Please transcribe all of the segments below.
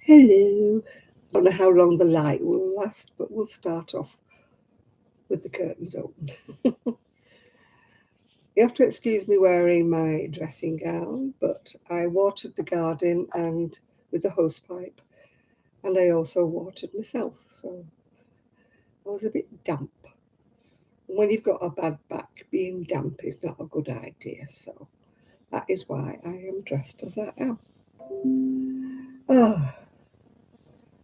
Hello. I don't know how long the light will last, but we'll start off with the curtains open. You have to excuse me wearing my dressing gown, but I watered the garden and with the hose pipe, and I also watered myself, so I was a bit damp. When you've got a bad back, being damp is not a good idea, so that is why I am dressed as I am. Ah,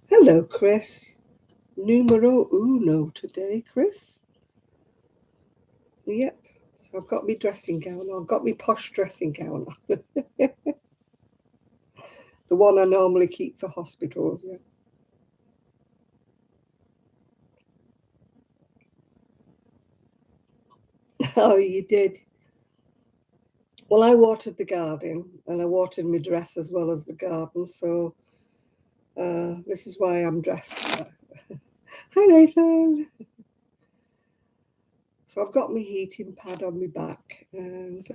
hello, Chris. Numero uno today, Chris. Yep. So I've got my dressing gown on. I've got my posh dressing gown on. The one I normally keep for hospitals, yeah. Oh, you did. Well, I watered the garden and I watered my dress as well as the garden. So this is why I'm dressed. Hi, Nathan. So I've got my heating pad on my back and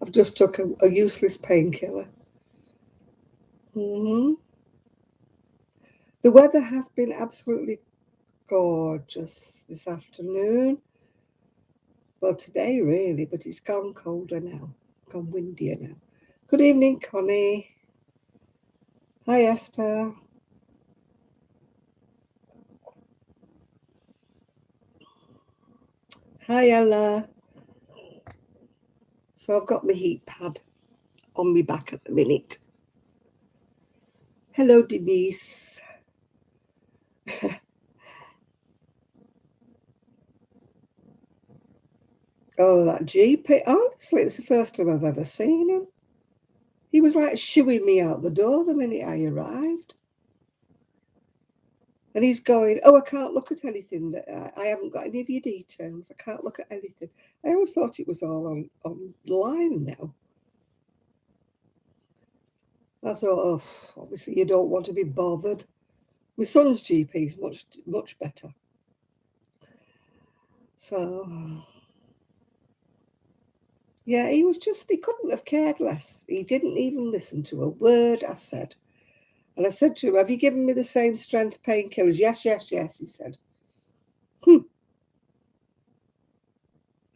I've just took a useless painkiller. The weather has been absolutely gorgeous this afternoon. Well, today really, but it's gone colder now, gone windier now. Good evening, Connie. Hi, Esther. Hi, Ella. So I've got my heat pad on my back at the minute. Hello, Denise. Oh, that GP. Honestly, it was the first time I've ever seen him. He was like shooing me out the door the minute I arrived. And he's going, oh, I can't look at anything. That I haven't got any of your details. I can't look at anything. I always thought it was all online now. I thought, oh, obviously you don't want to be bothered. My son's GP is much better. So, yeah, he couldn't have cared less. He didn't even listen to a word I said. And I said to him, have you given me the same strength painkillers? Yes, yes, yes, he said. I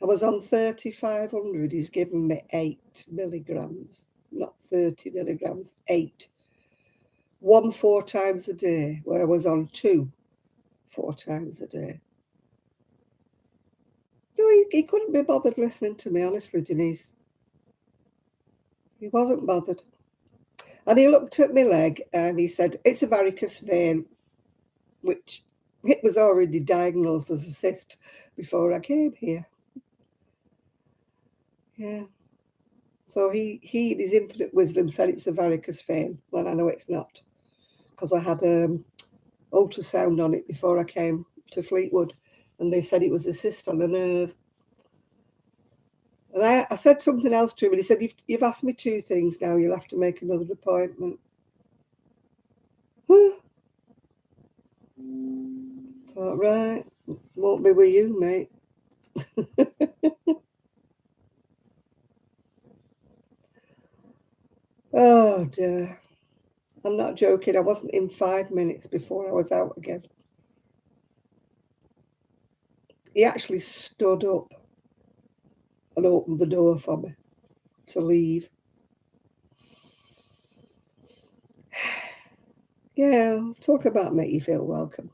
was on 3,500. He's given me 8 milligrams, not 30 milligrams, 8. 1 4 times a day, where I was on 2 4 times a day. No, he couldn't be bothered listening to me, honestly, Denise. He wasn't bothered. And he looked at my leg and he said, it's a varicose vein, which it was already diagnosed as a cyst before I came here. Yeah. So he in his infinite wisdom, said it's a varicose vein, when I know it's not. Because I had ultrasound on it before I came to Fleetwood, and they said it was a cyst on the nerve. And I said something else to him, and he said, you've asked me 2 things now, you'll have to make another appointment. Thought, right, won't be with you, mate. Oh, dear. I'm not joking. I wasn't in 5 minutes before I was out again. He actually stood up and opened the door for me to leave. You know, talk about make you feel welcome.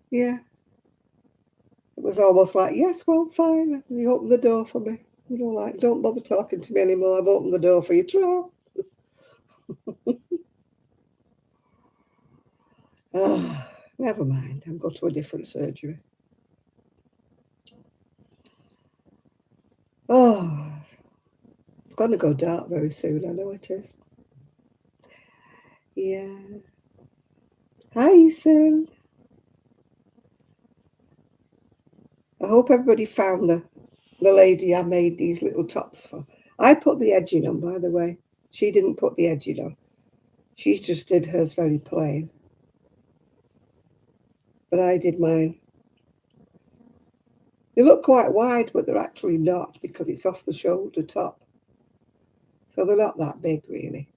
Yeah. It was almost like, yes, well, fine. You opened the door for me. You know, like, don't bother talking to me anymore. I've opened the door for you. Try. Ah, never mind. I'll go to a different surgery. Oh, it's going to go dark very soon. I know it is. Yeah. Hi, Ethan. I hope everybody found the lady I made these little tops for. I put the edging on, by the way. She didn't put the edging on. She just did hers very plain. But I did mine. They look quite wide, but they're actually not because it's off the shoulder top. So they're not that big, really.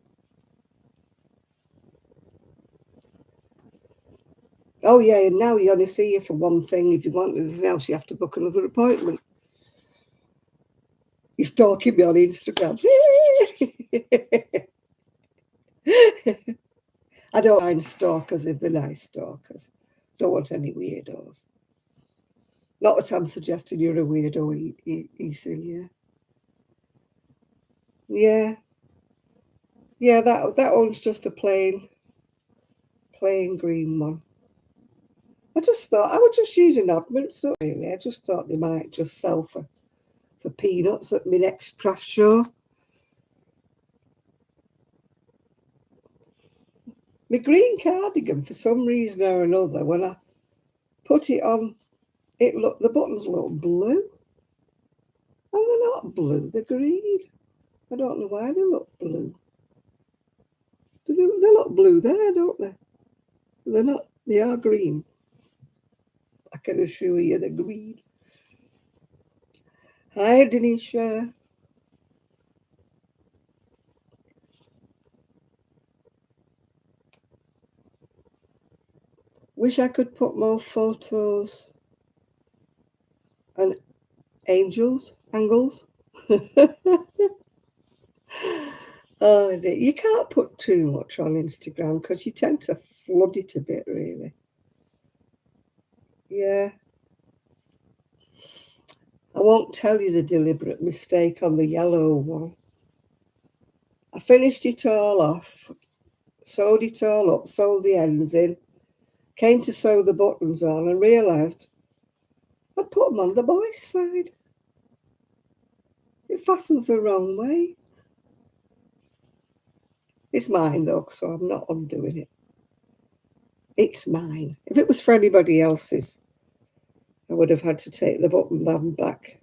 Oh, yeah, and now you only see you for one thing. If you want anything else, you have to book another appointment. He's stalking me on Instagram. I don't mind stalkers if they're nice stalkers. Don't want any weirdos. Not that I'm suggesting you're a weirdo, Celia. Yeah, yeah. That one's just a plain green one. I just thought I would just use an oddment, so really. I just thought they might just sell for peanuts at my next craft show. My green cardigan, for some reason or another, when I put it on, the buttons look blue. And they're not blue, they're green. I don't know why they look blue. They look blue there, don't they? They're not, they are green. I can assure you they're green. Hi, Denisha. Wish I could put more photos and angles. Oh, you can't put too much on Instagram because you tend to flood it a bit, really. Yeah. I won't tell you the deliberate mistake on the yellow one. I finished it all off, sewed it all up, sewed the ends in, came to sew the buttons on and realised I'd put them on the boy's side. It fastens the wrong way. It's mine though, so I'm not undoing it. It's mine. If it was for anybody else's, I would have had to take the button band back.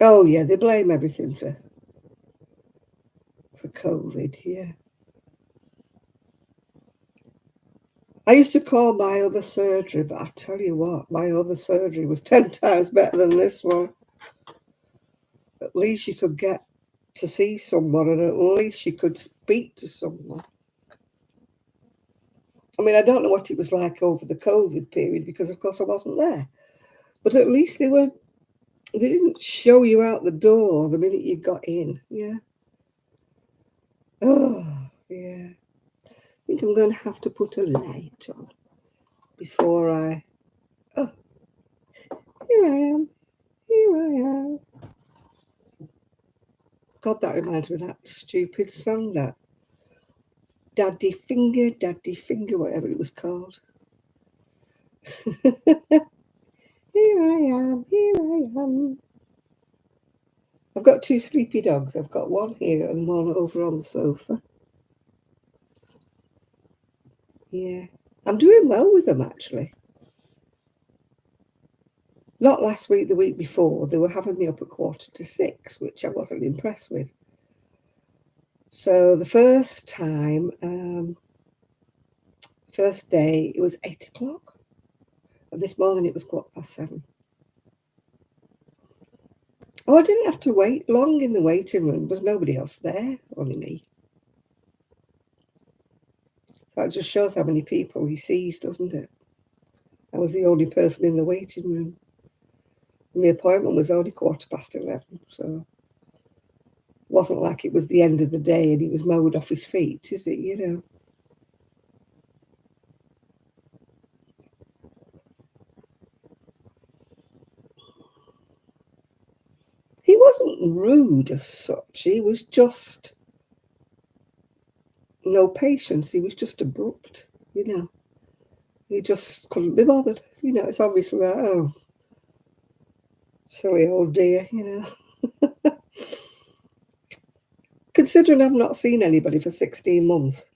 Oh yeah, they blame everything for COVID, yeah. I used to call my other surgery, but I tell you what, my other surgery was 10 times better than this one. At least you could get to see someone and at least you could speak to someone. I mean, I don't know what it was like over the COVID period because, of course, I wasn't there. But at least they didn't show you out the door the minute you got in. Yeah. Oh, yeah. I think I'm going to have to put a light on before I. Oh, here I am. Here I am. God, that reminds me of that stupid song, that Daddy Finger, whatever it was called. Here I am, here I am. I've got two sleepy dogs. I've got one here and one over on the sofa. Yeah. I'm doing well with them, actually. Not last week, the week before. They were having me up at 5:45, which I wasn't impressed with. So the first time, first day, it was 8 o'clock. And this morning it was 7:15. Oh, I didn't have to wait long in the waiting room. There was nobody else there, only me. That just shows how many people he sees, doesn't it? I was the only person in the waiting room. And the appointment was only 11:15, so it wasn't like it was the end of the day and he was mowed off his feet, is it, He wasn't rude as such. He was just no patience. He was just abrupt. He just couldn't be bothered. It's obviously like, oh, silly old dear. Considering I've not seen anybody for 16 months,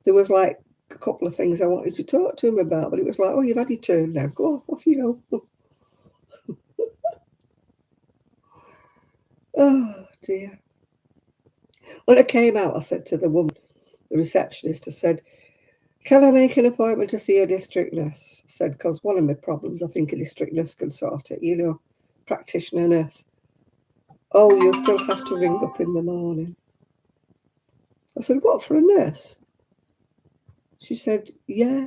there was like a couple of things I wanted to talk to him about, but it was like, oh, you've had your turn now. Go on, off you go. Oh, dear. When I came out, I said to the woman, the receptionist, I said, can I make an appointment to see a district nurse? I said, because one of my problems, I think a district nurse can sort it, practitioner nurse. Oh, you'll still have to ring up in the morning. I said, what, for a nurse? She said, yeah,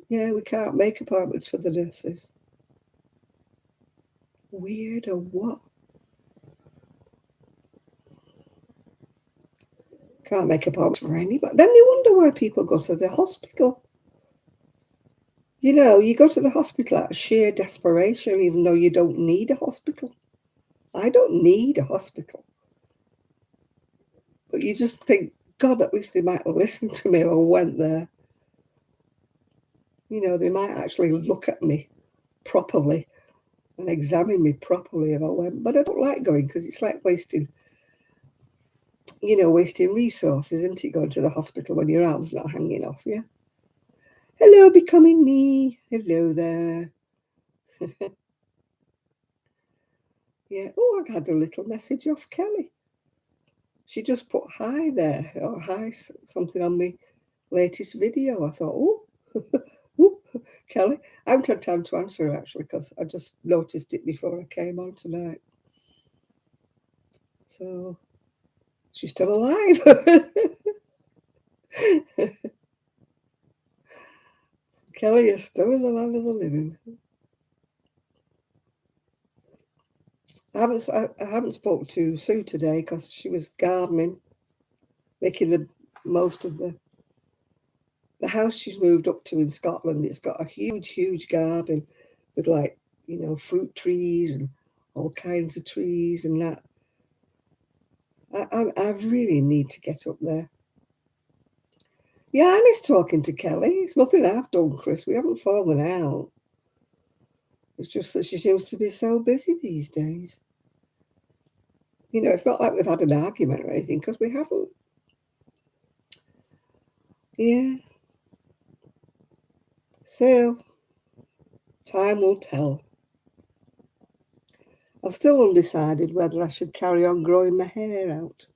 we can't make appointments for the nurses. Weird or what? Can't make appointments for anybody. Then they wonder why people go to the hospital. You know, you go to the hospital out of sheer desperation, even though you don't need a hospital. I don't need a hospital. But you just think, God, at least they might listen to me or went there. You know, they might actually look at me properly and examine me properly if I went. But I don't like going because it's like wasting resources, isn't it, going to the hospital when your arm's not hanging off you? Hello, becoming me. Hello there. Yeah. Oh, I had a little message off Kelly. She just put hi there, or hi something on my latest video. I thought, oh, oh, Kelly. I haven't had time to answer her actually because I just noticed it before I came on tonight. So she's still alive. Kelly is still in the land of the living. I haven't spoken to Sue today because she was gardening, making the most of the house she's moved up to in Scotland. It's got a huge garden with fruit trees and all kinds of trees and that. I really need to get up there. Yeah, I miss talking to Kelly. It's nothing I've done, Chris. We haven't fallen out. It's just that she seems to be so busy these days. You know, it's not like we've had an argument or anything because we haven't. Yeah. So, time will tell. I'm still undecided whether I should carry on growing my hair out.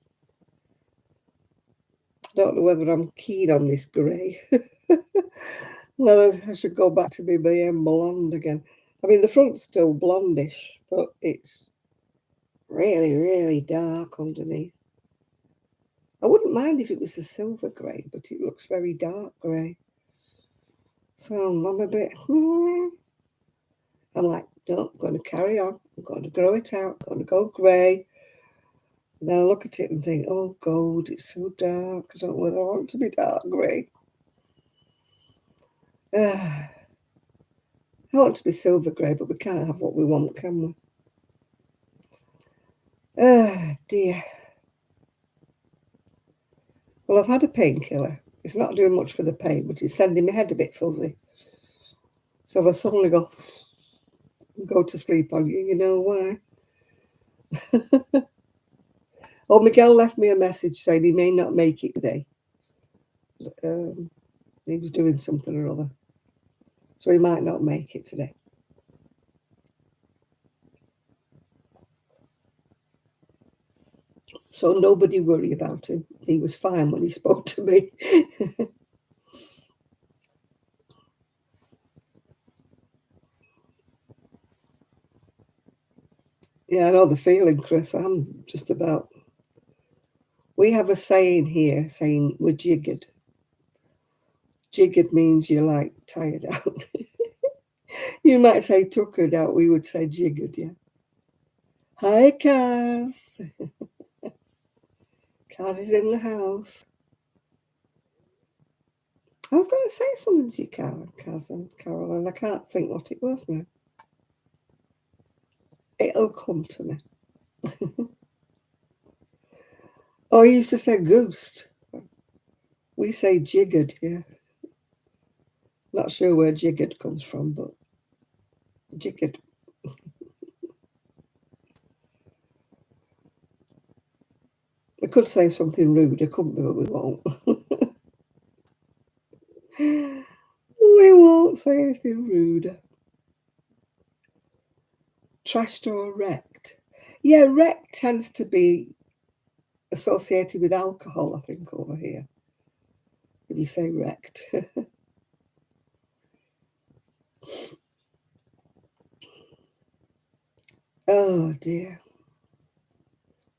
I don't know whether I'm keen on this grey. Whether I should go back to my BM blonde again. I mean, the front's still blondish, but it's really dark underneath. I wouldn't mind if it was a silver grey, but it looks very dark grey. So I'm a bit, I'm like, no, I'm going to carry on. I'm going to grow it out. I'm going to go grey. And then I look at it and think, oh, God, it's so dark. I don't know whether I want to be dark grey. I want to be silver grey, but we can't have what we want, can we? Dear. Well, I've had a painkiller. It's not doing much for the pain, but it's sending my head a bit fuzzy. So if I suddenly go to sleep on you, you know why? Oh, Miguel left me a message saying he may not make it today. He was doing something or other. So he might not make it today. So nobody worry about him. He was fine when he spoke to me. Yeah, I know the feeling, Chris. I'm just about... We have a saying here saying we're jiggered. Jiggered means you're like tired out. You might say tuckered out. We would say jiggered, yeah. Hi, Kaz. Kaz is in the house. I was going to say something to you, Kaz and Carol, and I can't think what it was now. It'll come to me. Oh, you used to say goosed. We say jiggered, yeah. Not sure where jiggered comes from, but jiggered. We could say something rude, couldn't we? But we won't. We won't say anything rude. Trashed or wrecked? Yeah, wrecked tends to be associated with alcohol, I think, over here. If you say wrecked. Oh, dear.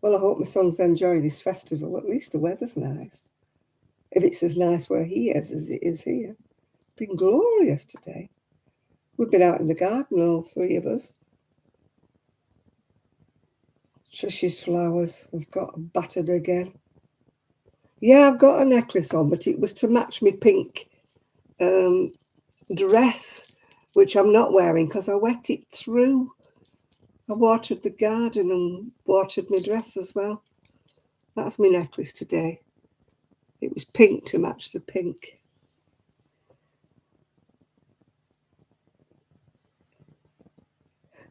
Well, I hope my son's enjoying his festival. At least the weather's nice. if it's as nice where he is as it is here. It's been glorious today. We've been out in the garden, all three of us. Trish's flowers have got battered again. Yeah, I've got a necklace on, but it was to match my pink dress, which I'm not wearing because I wet it through. I watered the garden and watered my dress as well. That's my necklace today. It was pink to match the pink.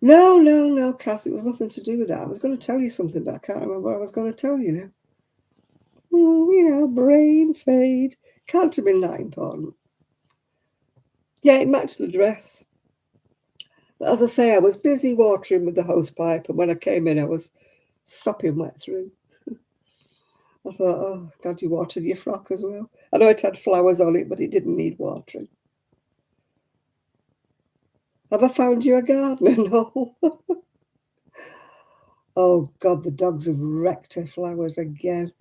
No, Cass, it was nothing to do with that. I was going to tell you something, but I can't remember what I was going to tell you now. Brain fade. Can't have been that important. Yeah, it matched the dress. But as I say, I was busy watering with the hose pipe, and when I came in, I was sopping wet through. I thought, oh, God, you watered your frock as well. I know it had flowers on it, but it didn't need watering. Have I found you a gardener? No. Oh, God, the dogs have wrecked her flowers again.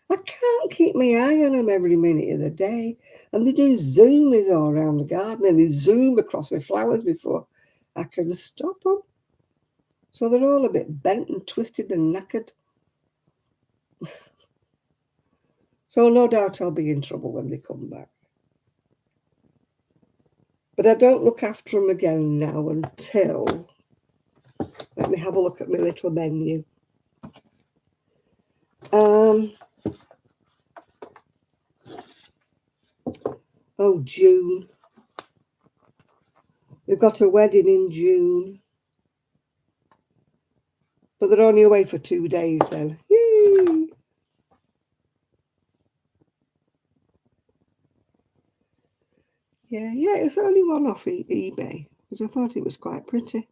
I can't keep my eye on them every minute of the day. And they do zoomies all around the garden and they zoom across the flowers before I can stop them. So they're all a bit bent and twisted and knackered. So no doubt I'll be in trouble when they come back. But I don't look after them again now until, let me have a look at my little menu. June. We've got a wedding in June. But they're only away for 2 days then. Yay! Yeah, it's only one off eBay, but I thought it was quite pretty.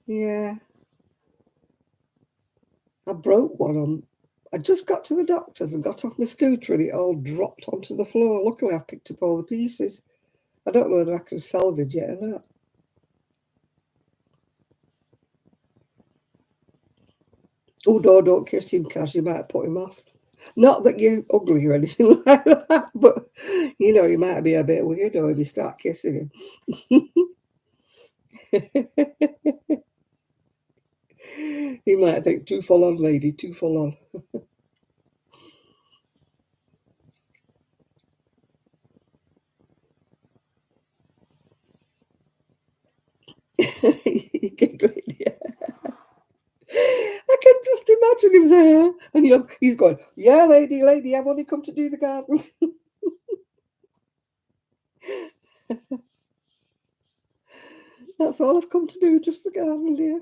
Yeah. I broke one on. I just got to the doctor's and got off my scooter and it all dropped onto the floor. Luckily, I've picked up all the pieces. I don't know whether I can salvage it or not. Oh, no, don't kiss him, Cass. You might put him off. Not that you're ugly or anything like that, but, you might be a bit weirdo if you start kissing him. He might think, too full on, lady, too full on. You're giggling, yeah. I can just imagine him there, and he's going, "Yeah, lady, I've only come to do the garden." That's all I've come to do, just the garden, dear.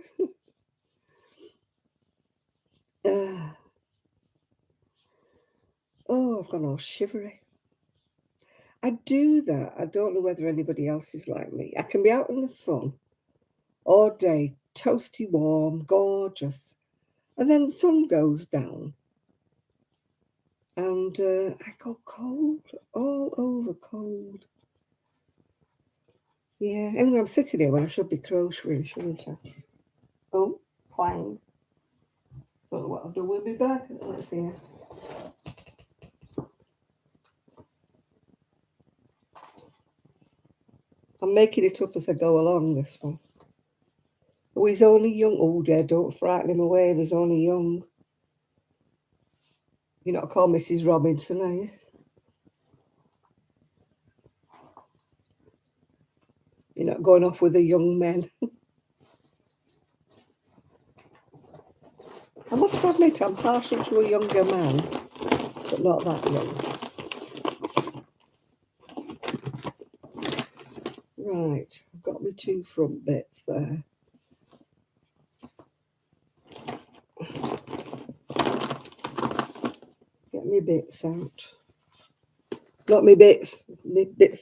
Uh, I've gone all shivery. I do that. I don't know whether anybody else is like me. I can be out in the sun all day, toasty warm, gorgeous, and then the sun goes down, and I go cold, all over cold. Yeah, anyway, I'm sitting here when I should be crocheting, shouldn't I? Oh, clang. Don't know what I've done with my bag. Let's see. I'm making it up as I go along, this one. Oh, he's only young. Oh, dear, don't frighten him away if he's only young. You're not called Mrs. Robinson, are you? You're not going off with the young men. I must admit, I'm partial to a younger man, but not that young. Right, I've got my 2 front bits there. Get my bits out. Not my bits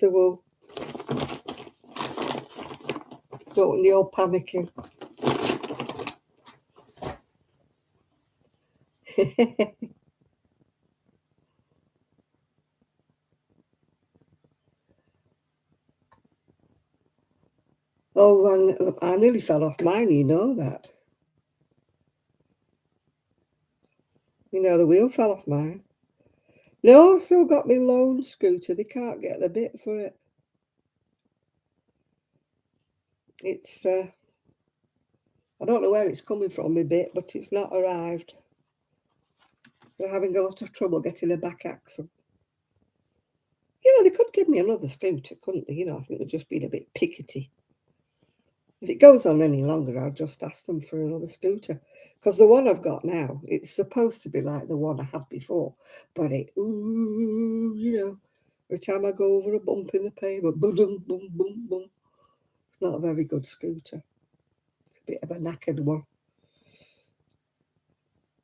of wool. Don't want you all panicking. Oh, and I nearly fell off mine, you know that. You know, the wheel fell off mine. No, I've still got my loan scooter. They can't get the bit for it. It's, I don't know where it's coming from, my bit, but it's not arrived. They're having a lot of trouble getting a back axle. You know, they could give me another scooter, couldn't they? You know, I think they're just being a bit pickety. If it goes on any longer, I'll just ask them for another scooter. Because the one I've got now, it's supposed to be like the one I had before. But you know, every time I go over a bump in the pavement, boom, boom, boom, boom, boom. It's not a very good scooter. It's a bit of a knackered one.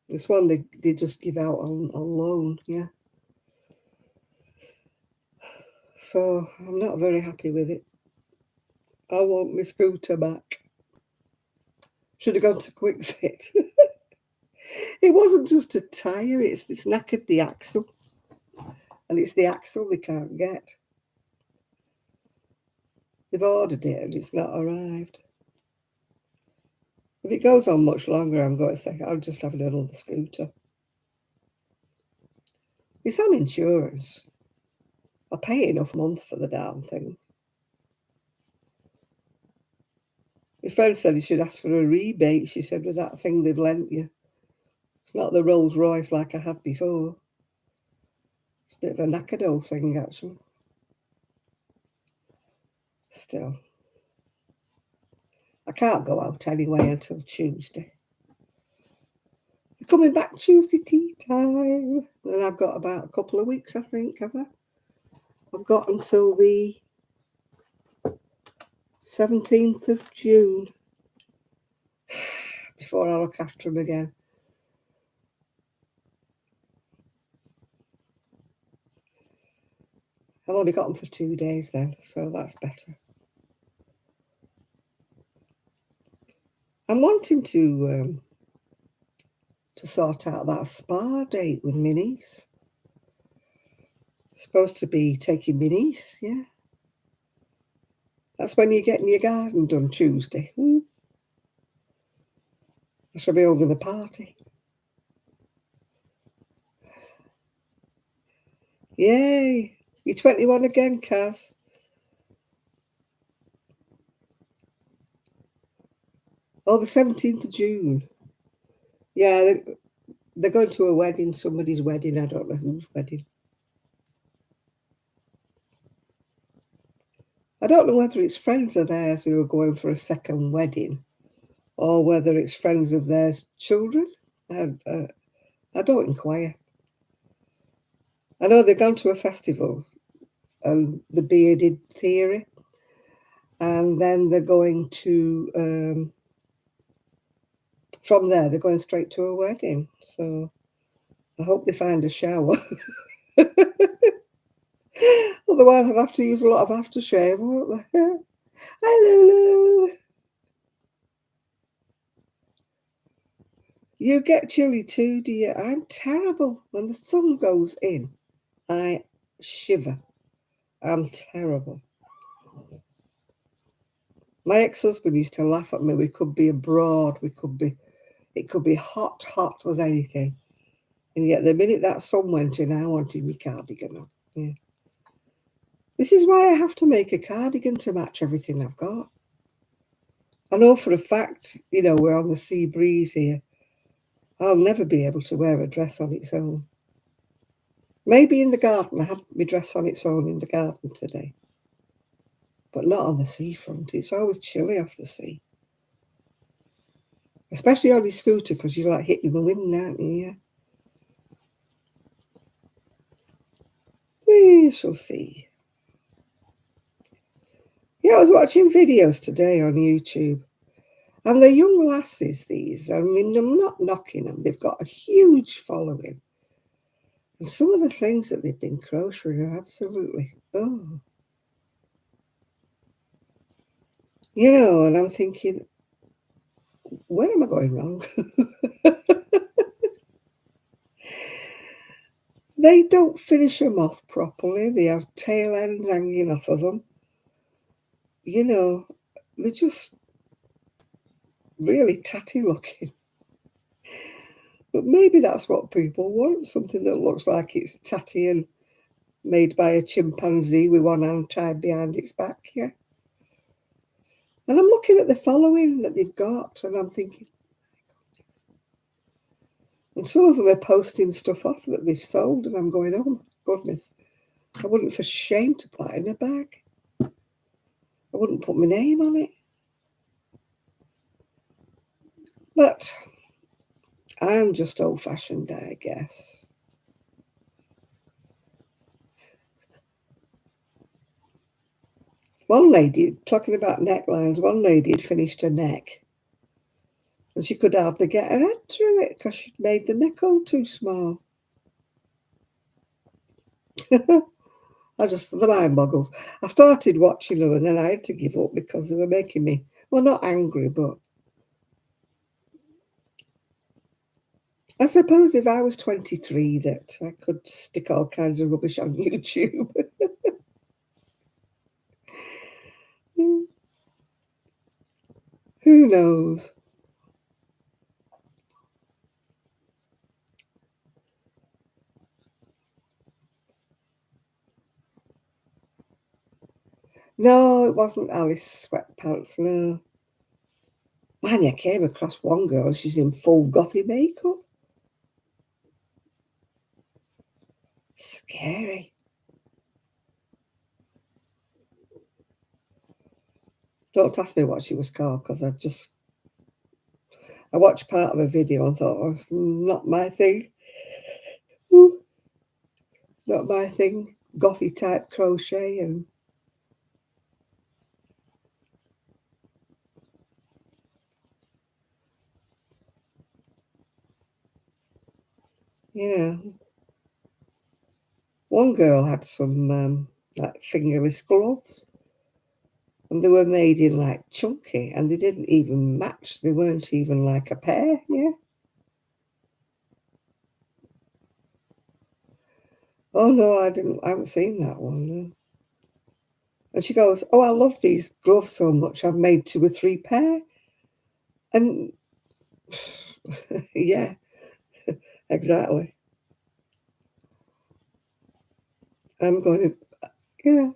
This one they just give out on loan, yeah. So I'm not very happy with it. I want my scooter back. Should have gone to Quick Fit. It wasn't just a tyre, it's knackered the axle. And it's the axle they can't get. They've ordered it and it's not arrived. If it goes on much longer, I'm going to say I'll just have another scooter. It's on insurance. I pay enough a month for the damn thing. My friend said you should ask for a rebate. She said, with that thing they've lent you. It's not the Rolls Royce like I had before. It's a bit of a knackered old thing, actually. Still, I can't go out anyway until Tuesday. They're coming back Tuesday tea time. And I've got about a couple of weeks, I think, have I? I've got until the 17th of June before I look after him again. I've only got him for 2 days then, so that's better. I'm wanting to sort out that spa date with my niece. Supposed to be taking my niece, yeah. That's when you're getting your garden done, Tuesday. I shall be holding a party. Yay! You're 21 again, Kaz. Oh, the 17th of June. Yeah, they're going to a wedding, somebody's wedding. I don't know whose wedding. I don't know whether it's friends of theirs who are going for a second wedding or whether it's friends of theirs' children. I don't inquire. I know they've gone to a festival and the bearded theory, and then they're going to, from there, they're going straight to a wedding. So I hope they find a shower. Otherwise, I'll have to use a lot of aftershave, won't they? Hi, Lulu. You get chilly too, do you? I'm terrible. When the sun goes in, I shiver. I'm terrible. My ex-husband used to laugh at me. We could be abroad. It could be hot, hot as anything. And yet the minute that sun went in, I wanted my cardigan on. Yeah. This is why I have to make a cardigan to match everything I've got. I know for a fact, you know, we're on the sea breeze here. I'll never be able to wear a dress on its own. Maybe in the garden. I had my dress on its own in the garden today. But not on the seafront. It's always chilly off the sea. Especially on your scooter, because you're like hitting the wind, aren't you? Yeah. We shall see. Yeah, I was watching videos today on YouTube. And the young lasses, these, I mean, I'm not knocking them. They've got a huge following. And some of the things that they've been crocheting are absolutely, oh. You know, and I'm thinking, where am I going wrong? They don't finish them off properly. They have tail ends hanging off of them. You know, They're just really tatty looking. But maybe that's what people want, something that looks like it's tatty and made by a chimpanzee with one hand tied behind its back, yeah. And I'm looking at the following that they've got, and I'm thinking, and some of them are posting stuff off that they've sold, and I'm going, oh my goodness, I wouldn't for shame to put that in a bag. I wouldn't put my name on it. But I'm just old-fashioned, I guess. One lady, talking about necklines, one lady had finished her neck, and she could hardly get her head through it because she'd made the neck all too small. The mind boggles. I started watching them and then I had to give up because they were making me, well, not angry, but I suppose if I was 23 that I could stick all kinds of rubbish on YouTube. Who knows? No, it wasn't Alice Sweatpants, no. Man, I came across one girl, she's in full gothy makeup. Scary. Don't ask me what she was called because I watched part of a video and thought, oh, it's not my thing. Not my thing. Gothy type crochet and yeah. One girl had some like fingerless gloves and they were made in like chunky and they didn't even match. They weren't even like a pair, yeah. Oh no, I haven't seen that one, no. And she goes, oh, I love these gloves so much, I've made 2 or 3 pair. And yeah, exactly. I'm going to, you know,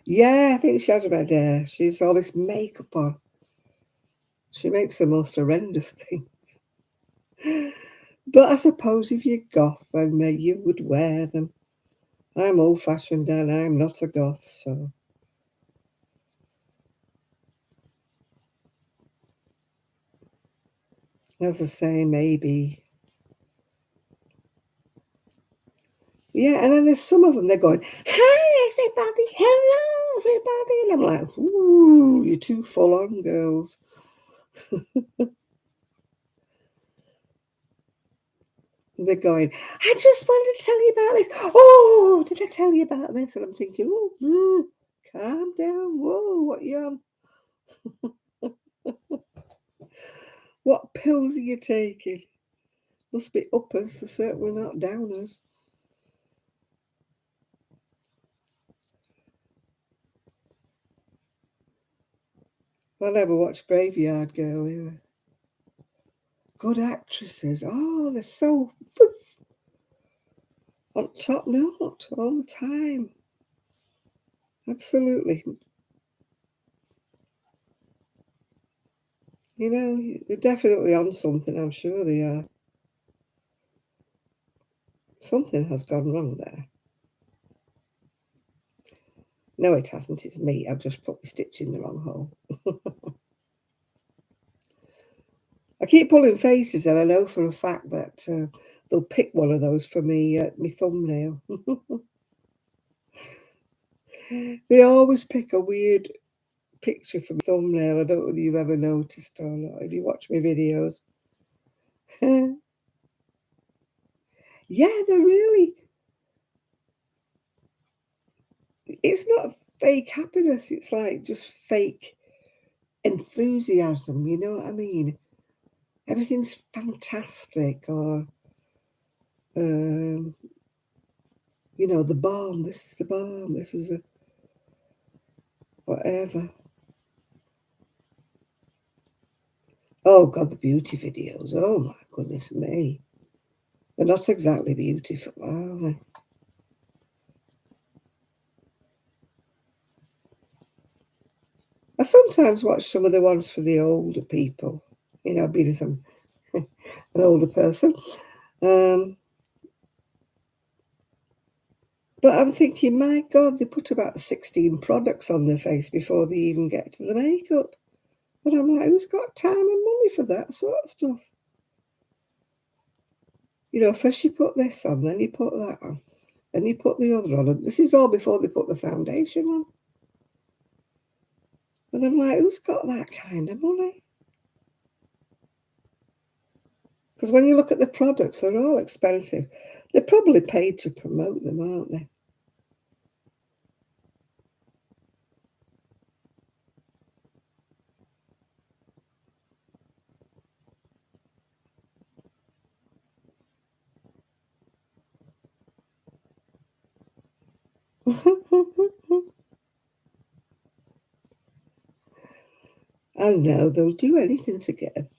yeah, I think she has red hair. She's all this makeup on. She makes the most horrendous things. But I suppose if you're goth, then you would wear them. I'm old-fashioned and I'm not a goth, so as I say, maybe. Yeah, and then there's some of them, they're going, hi, everybody, hello, everybody. And I'm like, ooh, you're too full on, girls. And they're going, I just wanted to tell you about this. Oh, did I tell you about this? And I'm thinking, oh, calm down. Whoa, what you on? What pills are you taking? Must be uppers, they're certainly not downers. I never watched Graveyard Girl either. Good actresses. Oh, they're so on top note all the time. Absolutely. You know, they're definitely on something. I'm sure they are. Something has gone wrong there. No, it hasn't. It's me. I've just put my stitch in the wrong hole. I keep pulling faces, and I know for a fact that they'll pick one of those for me, me thumbnail. They always pick a weird picture from thumbnail. I don't know whether you've ever noticed or not. If you watch my videos, yeah, they're really. It's not fake happiness. It's like just fake enthusiasm. You know what I mean? Everything's fantastic, or um, you know, the bomb. This is the bomb. This is a. whatever. Oh God, the beauty videos. Oh my goodness me. They're not exactly beautiful, are they? I sometimes watch some of the ones for the older people, being an older person. Um, but I'm thinking, my God, they put about 16 products on their face before they even get to the makeup. But I'm like, who's got time and money for that sort of stuff? First you put this on, then you put that on, then you put the other on. And this is all before they put the foundation on. And I'm like, who's got that kind of money? Because when you look at the products, they're all expensive. They're probably paid to promote them, aren't they? I know they'll do anything to get them.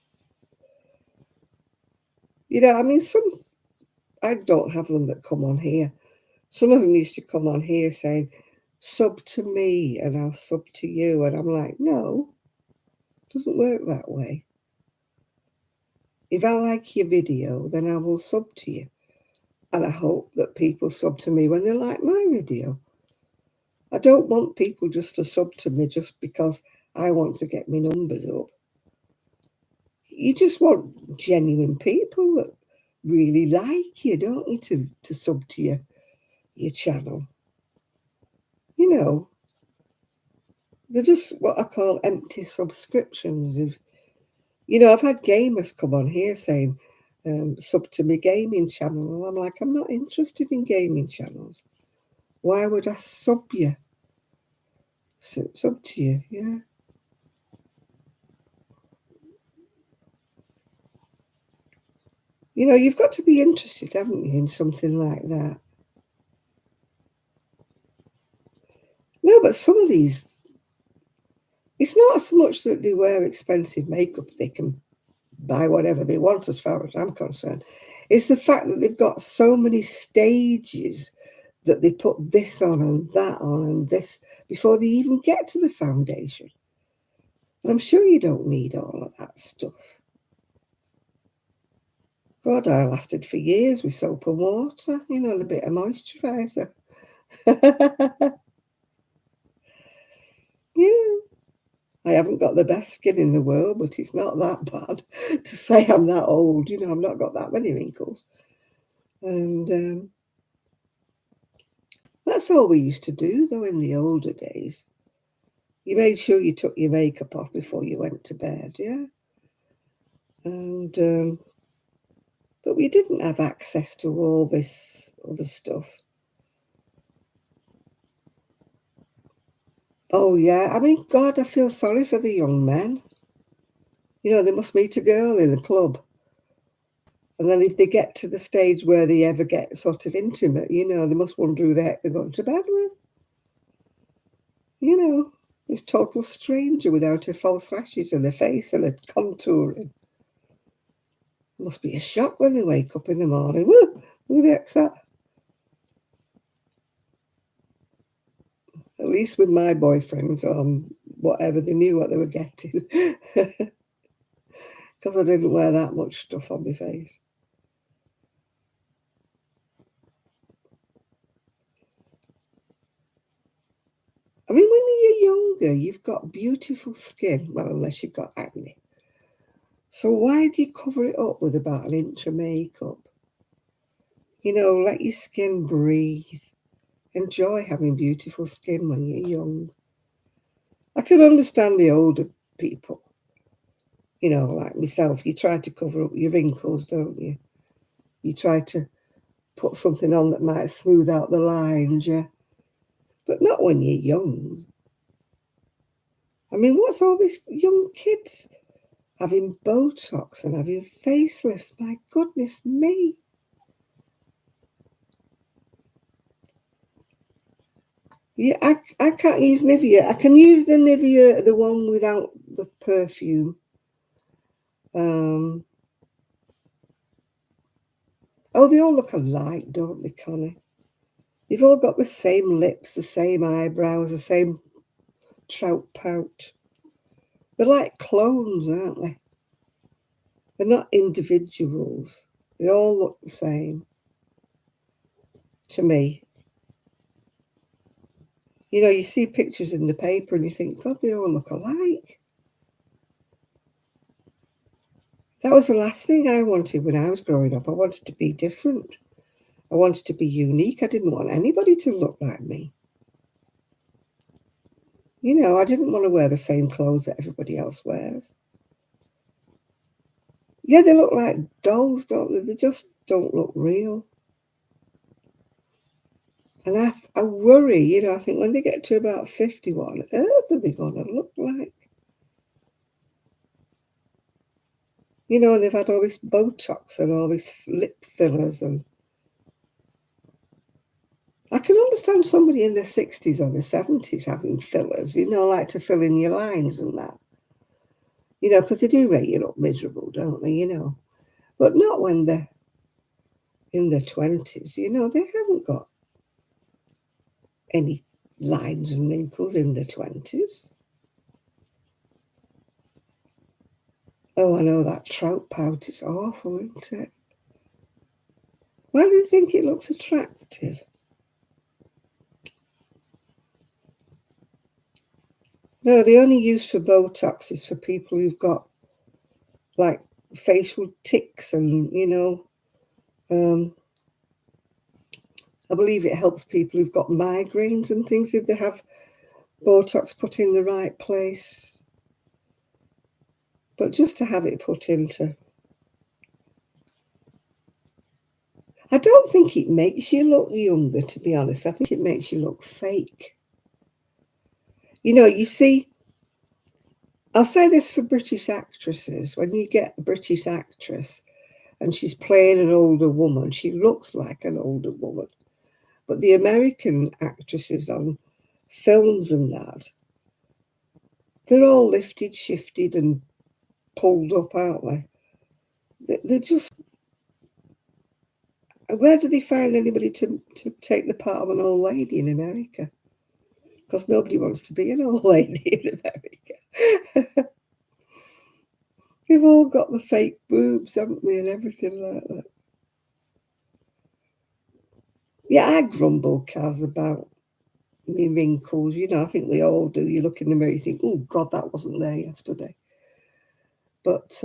I mean, I don't have them that come on here. Some of them used to come on here saying, sub to me and I'll sub to you. And I'm like, no, it doesn't work that way. If I like your video, then I will sub to you. And I hope that people sub to me when they like my video. I don't want people just to sub to me just because I want to get my numbers up. You just want genuine people that really like you, don't you, to sub to your channel. They're just what I call empty subscriptions. I've had gamers come on here saying, sub to my gaming channel. And I'm like, I'm not interested in gaming channels. Why would I sub you? Sub to you, yeah. You've got to be interested, haven't you, in something like that? No, but some of these, it's not so much that they wear expensive makeup, they can buy whatever they want as far as I'm concerned. It's the fact that they've got so many stages that they put this on and this before they even get to the foundation. And I'm sure you don't need all of that stuff. God, I lasted for years with soap and water, and a bit of moisturiser. you I haven't got the best skin in the world, but it's not that bad to say I'm that old. I've not got that many wrinkles. And that's all we used to do, though, in the older days. You made sure you took your makeup off before you went to bed, yeah? And, but we didn't have access to all this other stuff. Oh, yeah. I mean, God, I feel sorry for the young men. They must meet a girl in a club. And then if they get to the stage where they ever get sort of intimate, they must wonder who the heck they're going to bed with. This total stranger without her false lashes and her face and her contouring. It must be a shock when they wake up in the morning. Who the heck's that? At least with my boyfriend, whatever, they knew what they were getting. Because I didn't wear that much stuff on my face. I mean, when you're younger, you've got beautiful skin. Well, unless you've got acne. So why do you cover it up with about an inch of makeup? Let your skin breathe. Enjoy having beautiful skin when you're young. I can understand the older people, like myself. You try to cover up your wrinkles, don't you? You try to put something on that might smooth out the lines, yeah. But not when you're young. I mean, what's all these young kids having Botox and having facelifts? My goodness me. Yeah, I can't use Nivea. I can use the Nivea, the one without the perfume. Um, oh, they all look alike, don't they, Connie? You've all got the same lips, the same eyebrows, the same trout pouch. They're like clones, aren't they? They're not individuals. They all look the same to me. You know, you see pictures in the paper and you think, God, they all look alike. That was the last thing I wanted when I was growing up. I wanted to be different. I wanted to be unique. I didn't want anybody to look like me. You know, I didn't want to wear the same clothes that everybody else wears. Yeah, they look like dolls, don't they? They just don't look real. And I worry, you know, I think when they get to about 50, what on earth are they going to look like? You know, they've had all this Botox and all these lip fillers. And I can understand somebody in their 60s or their 70s having fillers, you know, like to fill in your lines and that. You know, because they do make you look miserable, don't they, you know? But not when they're in their 20s, you know, they haven't got any lines and wrinkles in their 20s. Oh, I know that trout pout is awful, isn't it? Why do you think it looks attractive? No, the only use for Botox is for people who've got like facial tics and, you know, I believe it helps people who've got migraines and things if they have Botox put in the right place. But just to have it put into, I don't think it makes you look younger, to be honest. I think it makes you look fake. You know, you see, I'll say this for British actresses. When you get a British actress and she's playing an older woman, she looks like an older woman. But the American actresses on films and that, they're all lifted, shifted, and pulled up, aren't they? They're just, where do they find anybody to take the part of an old lady in America? Because nobody wants to be an old lady in America. They've all got the fake boobs, haven't they, and everything like that. Yeah, I grumble, Kaz, about me wrinkles. You know, I think we all do. You look in the mirror, you think, oh, God, that wasn't there yesterday. But,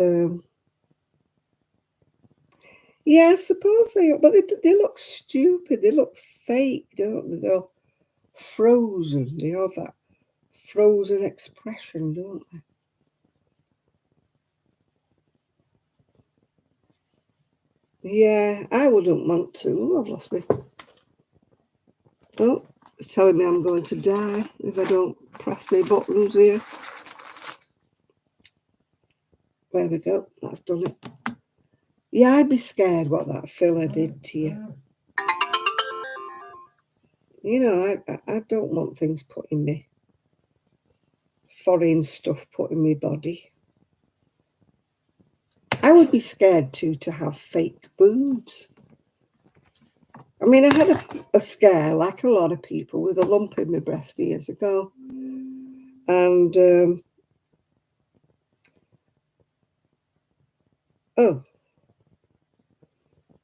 yeah, I suppose they are. But they look stupid. They look fake, don't they? They're frozen. They have that frozen expression, don't they? Yeah, I wouldn't want to. I've lost me. Oh, it's telling me I'm going to die if I don't press the buttons here. There we go. That's done it. Yeah, I'd be scared what that filler did to you. You know, I don't want things put in me, foreign stuff put in my body. I would be scared too to have fake boobs. I mean, I had a scare, like a lot of people, with a lump in my breast years ago. And, oh,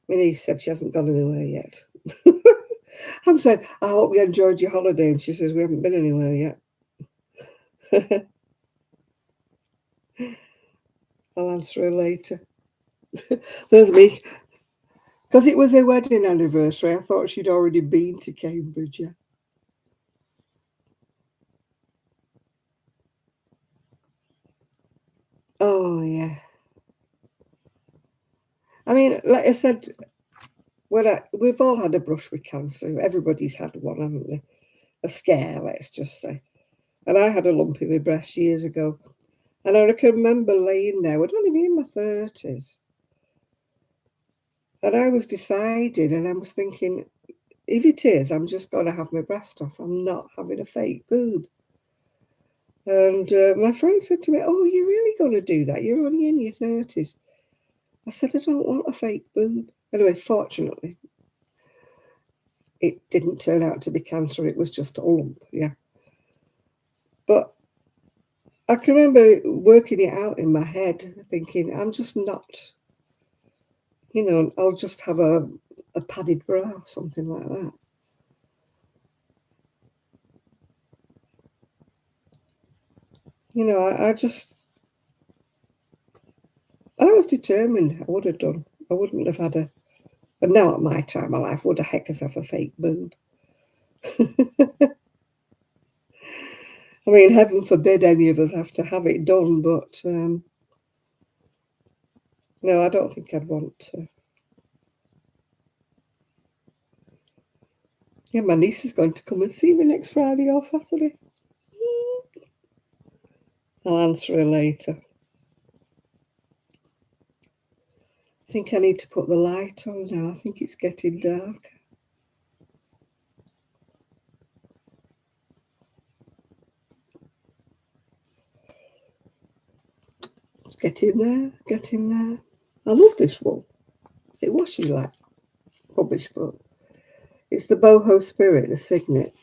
my niece said she hasn't gone anywhere yet. I'm saying, I hope you enjoyed your holiday. And she says, we haven't been anywhere yet. I'll answer her later. There's me. Because it was her wedding anniversary, I thought she'd already been to Cambridge. Yeah. Oh, yeah. I mean, like I said, we've all had a brush with cancer. Everybody's had one, haven't they? A scare, let's just say. And I had a lump in my breast years ago. And I can remember laying there, I'd only been in my 30s. And I was deciding, and I was thinking, if it is, I'm just going to have my breast off. I'm not having a fake boob. And my friend said to me, "Oh, you're really going to do that? You're only in your 30s." I said, "I don't want a fake boob." Anyway, fortunately, it didn't turn out to be cancer. It was just a lump, yeah. But I can remember working it out in my head, thinking, I'm just not, I'll just have a padded bra, something like that. I was determined I would have done. I wouldn't have had but now at my time of life, would a heck as have a fake boob? I mean, heaven forbid any of us have to have it done, but no, I don't think I'd want to. Yeah, my niece is going to come and see me next Friday or Saturday. I'll answer her later. I think I need to put the light on now. I think it's getting dark. It's getting there, getting there. I love this wool. It washes like rubbish, but it's the boho spirit, the signet.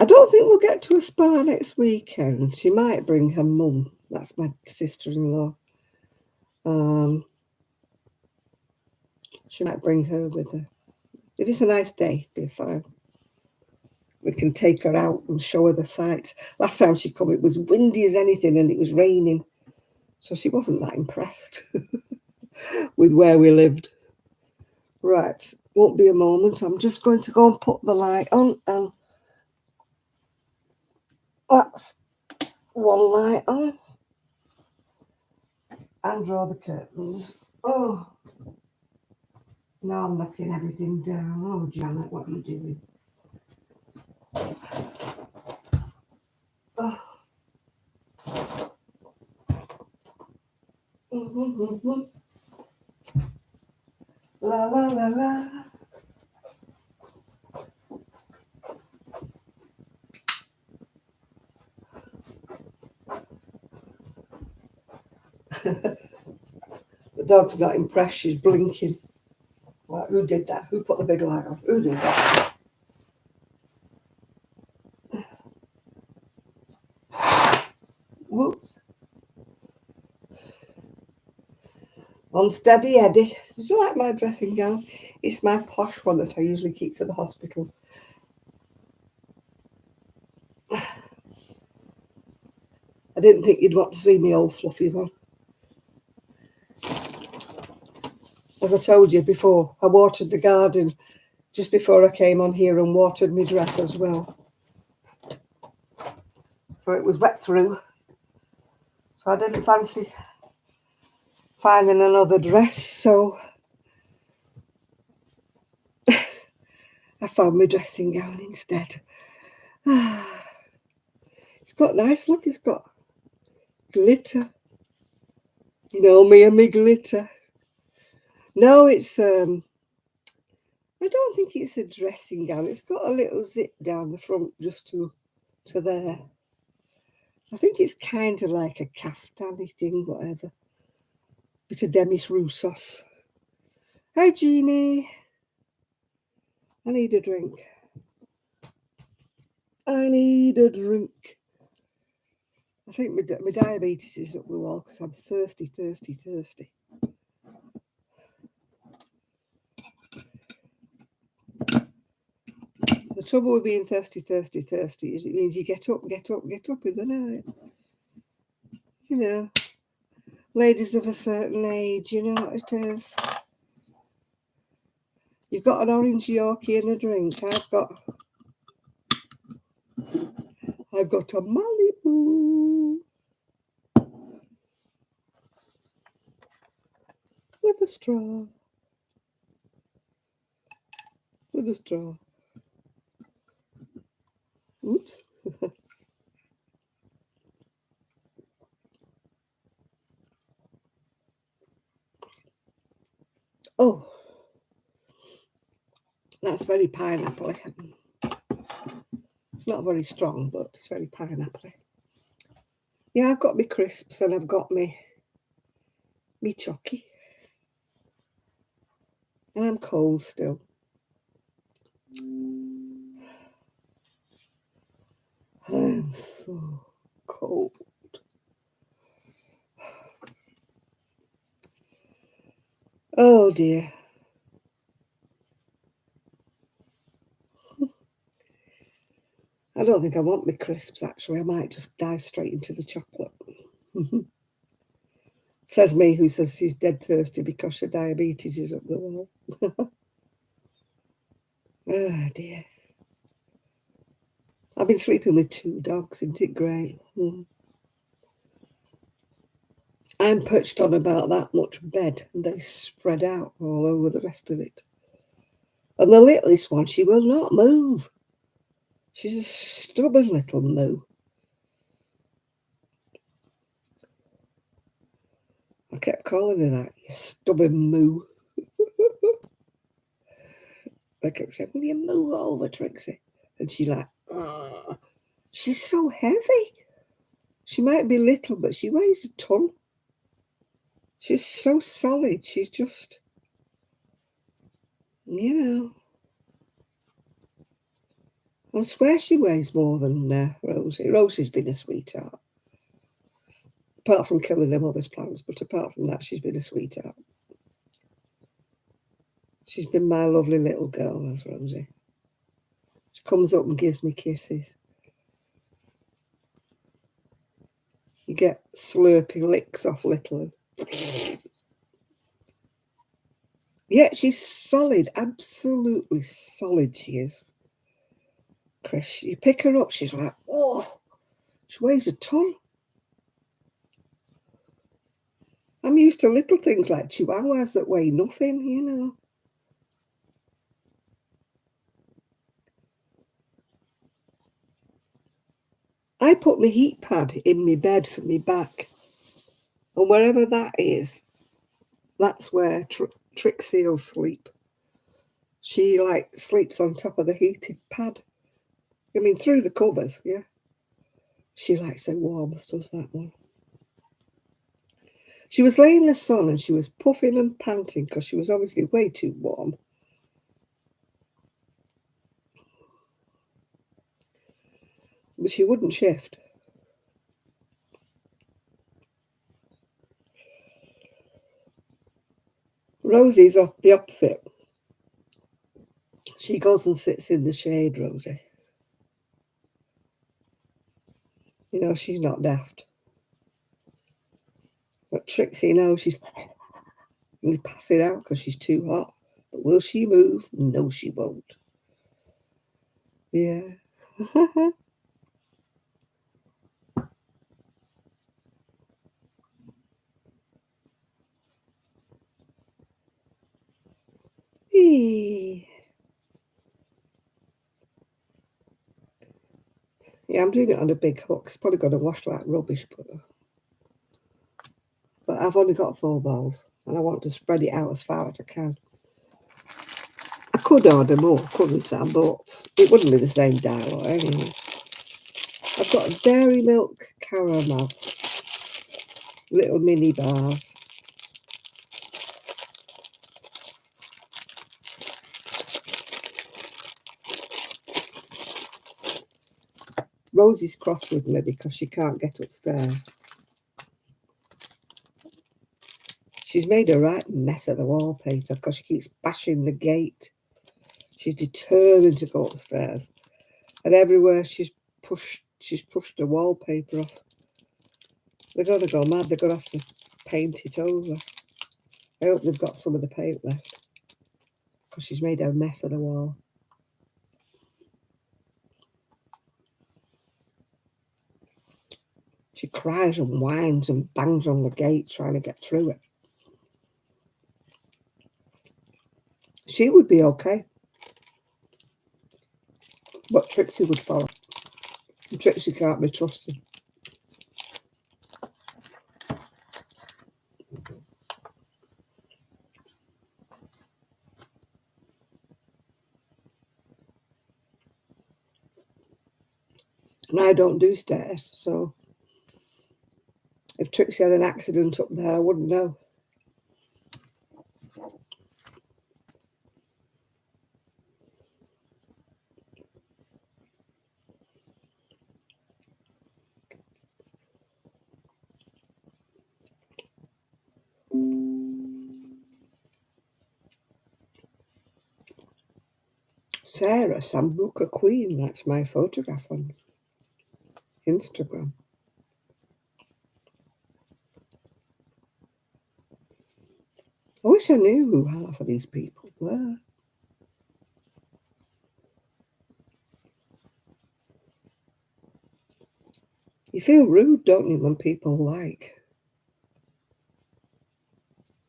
I don't think we'll get to a spa next weekend. She might bring her mum. That's my sister-in-law. She might bring her with her. If it's a nice day, it'll be fine. We can take her out and show her the sights. Last time she come, it was windy as anything and it was raining. So she wasn't that impressed with where we lived. Right, won't be a moment. I'm just going to go and put the light on, and that's one light on, and draw the curtains. Oh, now I'm knocking everything down. Oh, Janet, what are you doing? Oh. La la la la. The dog's not impressed. She's blinking. Like, who did that? Who put the big light on? Who did that? Whoops. Unsteady Eddie. Did you like my dressing gown? It's my posh one that I usually keep for the hospital. I didn't think you'd want to see me old fluffy one. As I told you before, I watered the garden just before I came on here and watered my dress as well. So it was wet through. So I didn't fancy finding another dress, so I found my dressing gown instead. It's got nice look, it's got glitter. You know me and me glitter. No, it's I don't think it's a dressing gown. It's got a little zip down the front just to there. I think it's kind of like a kaftani thing, whatever. Bit of Demis Roussos. Hi, Jeannie. I need a drink. I need a drink. I think my diabetes is up the wall because I'm thirsty, thirsty, thirsty. The trouble with being thirsty, thirsty, thirsty is it means you get up, get up, get up in the night. You know, ladies of a certain age, you know what it is. You've got an orange Yorkie and a drink. I've got a Malibu with a straw. With a straw. Oops. That's very pineapple. It's not very strong, but it's very pineapple. Yeah, I've got me crisps and I've got me chocky. And I'm cold still. I'm so cold. Oh dear. I don't think I want me crisps actually. I might just dive straight into the chocolate. Says me, who says she's dead thirsty because her diabetes is up the wall. Oh dear. I've been sleeping with 2 dogs, isn't it great? I'm perched on about that much bed and they spread out all over the rest of it. And the littlest one, she will not move. She's a stubborn little moo. I kept calling her that, you stubborn moo. I kept saying, will you move over, Trixie? And she's like, ugh. She's so heavy. She might be little, but she weighs a ton. She's so solid. She's just, you know. I swear she weighs more than Rosie. Rosie's been a sweetheart. Apart from killing her mother's plans, but apart from that, she's been a sweetheart. She's been my lovely little girl, that's Rosie. She comes up and gives me kisses. You get slurpy licks off little. Yeah, she's solid, absolutely solid she is. Chris, you pick her up, she's like, oh, she weighs a ton. I'm used to little things like chihuahuas that weigh nothing, you know. I put my heat pad in my bed for me back. And wherever that is, that's where Trixie will sleep. She like sleeps on top of the heated pad. I mean, through the covers, yeah. She likes it warm, does that one. She was laying in the sun and she was puffing and panting because she was obviously way too warm. But she wouldn't shift. Rosie's the opposite. She goes and sits in the shade, Rosie. You know, she's not daft. But Trixie knows she's going to pass it out because she's too hot. But will she move? No, she won't. Yeah. Yeah, I'm doing it on a big hook. It's probably going to wash like rubbish, but I've only got 4 balls and I want to spread it out as far as I can. I could order more, couldn't I? But it wouldn't be the same dial anyway. I've got dairy milk caramel, little mini bars. Rosie's cross with me because she can't get upstairs. She's made a right mess of the wallpaper because she keeps bashing the gate. She's determined to go upstairs. And everywhere she's pushed the wallpaper off. They're going to go mad. They're going to have to paint it over. I hope they've got some of the paint left because she's made a mess of the wall. She cries and whines and bangs on the gate trying to get through it. She would be okay. But Trixie would follow. And Trixie can't be trusted. And I don't do stairs, so if Trixie had an accident up there, I wouldn't know. Sarah Sambuca Queen, that's my photograph on Instagram. I wish I knew who half of these people were. You feel rude, don't you, when people like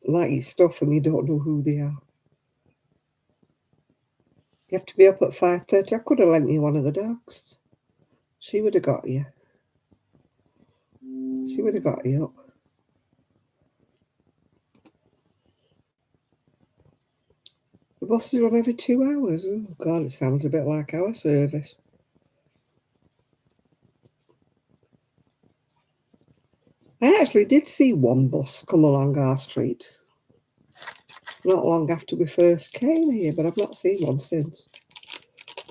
your stuff and you don't know who they are. You have to be up at 5:30. I could have lent you one of the dogs. She would have got you. She would have got you up. The buses run every 2 hours. Oh, God, it sounds a bit like our service. I actually did see one bus come along our street not long after we first came here, but I've not seen one since.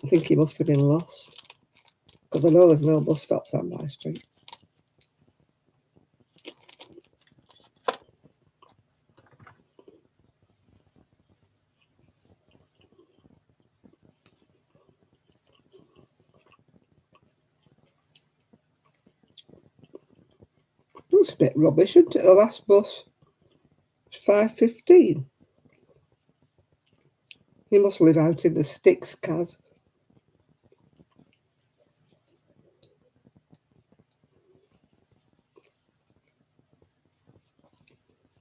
I think he must have been lost, because I know there's no bus stops on my street. It's a bit rubbish, isn't it? The last bus was 5:15. You must live out in the sticks, Kaz.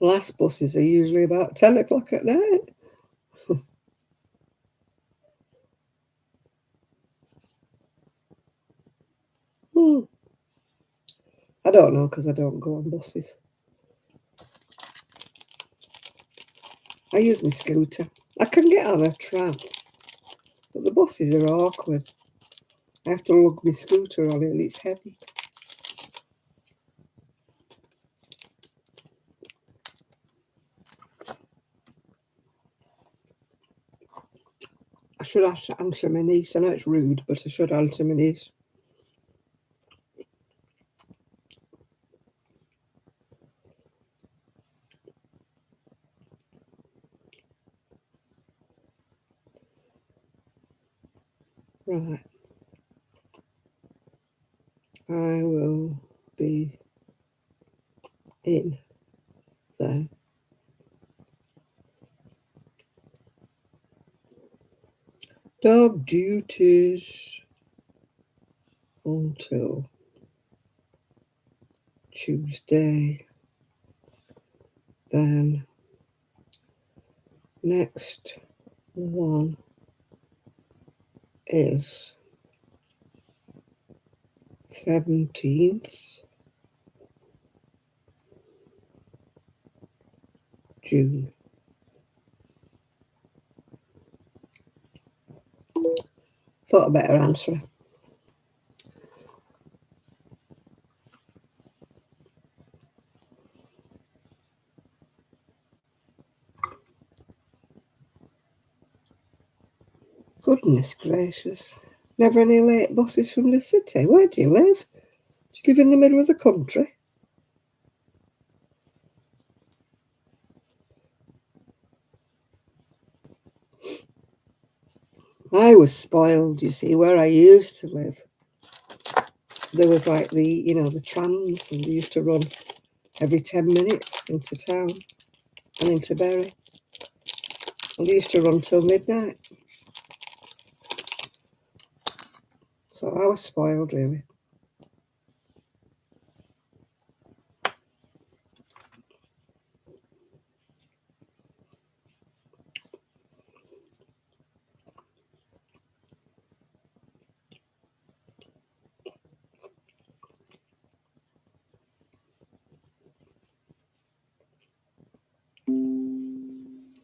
Last buses are usually about 10 o'clock at night. I don't know, because I don't go on buses. I use my scooter. I can get on a tram, but the buses are awkward. I have to lug my scooter on it and it's heavy. I should answer my niece. I know it's rude, but I should answer my niece. Right. I will be in then. Dog duties until Tuesday. Then next one is 17th June. Thought I'd better answer. Goodness gracious. Never any late buses from the city. Where do you live? Do you live in the middle of the country? I was spoiled, you see, where I used to live. There was like the trams, and they used to run every 10 minutes into town and into Bury. And they used to run till midnight. So I was spoiled, really.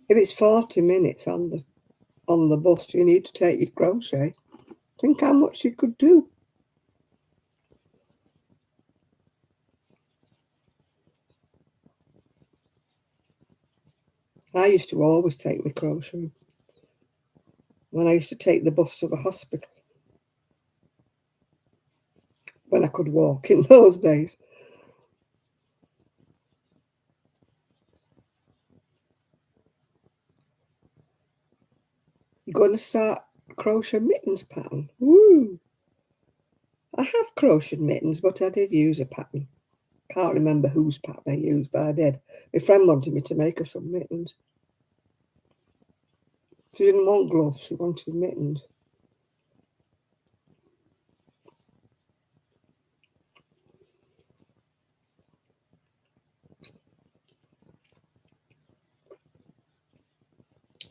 If it's 40 minutes on the bus, you need to take your crochet. Think how much you could do. I used to always take my crochet when I used to take the bus to the hospital when I could walk in those days. You're going to start crochet mittens pattern. Woo! I have crocheted mittens, but I did use a pattern. Can't remember whose pattern I used, but I did. My friend wanted me to make her some mittens. She didn't want gloves, she wanted mittens.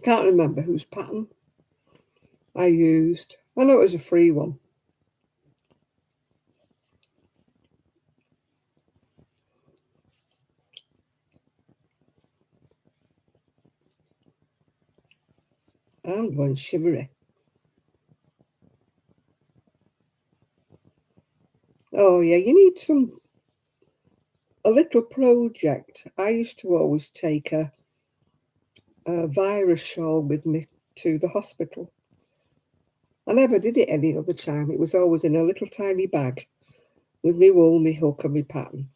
Can't remember whose pattern I used. I know it was a free one. I'm going shivery. Oh yeah, you need a little project. I used to always take a virus shawl with me to the hospital. I never did it any other time. It was always in a little tiny bag with me wool, me hook and me pattern.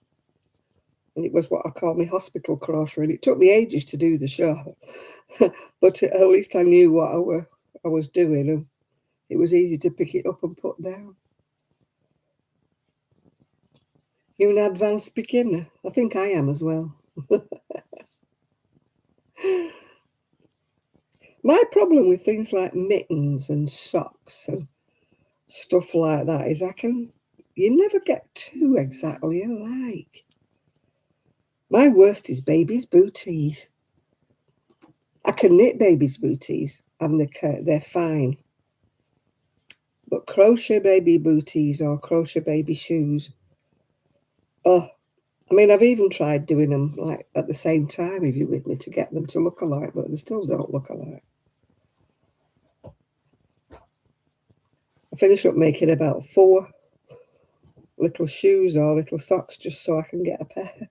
And it was what I call my hospital crochet. And it took me ages to do the shawl. But at least I knew what I was doing, and it was easy to pick it up and put down. You're an advanced beginner. I think I am as well. My problem with things like mittens and socks and stuff like that is you never get two exactly alike. My worst is babies' booties. I can knit babies' booties and they're fine. But crochet baby booties or crochet baby shoes, oh, I mean, I've even tried doing them like at the same time, if you're with me, to get them to look alike, but they still don't look alike. I finish up making about 4 little shoes or little socks just so I can get a pair.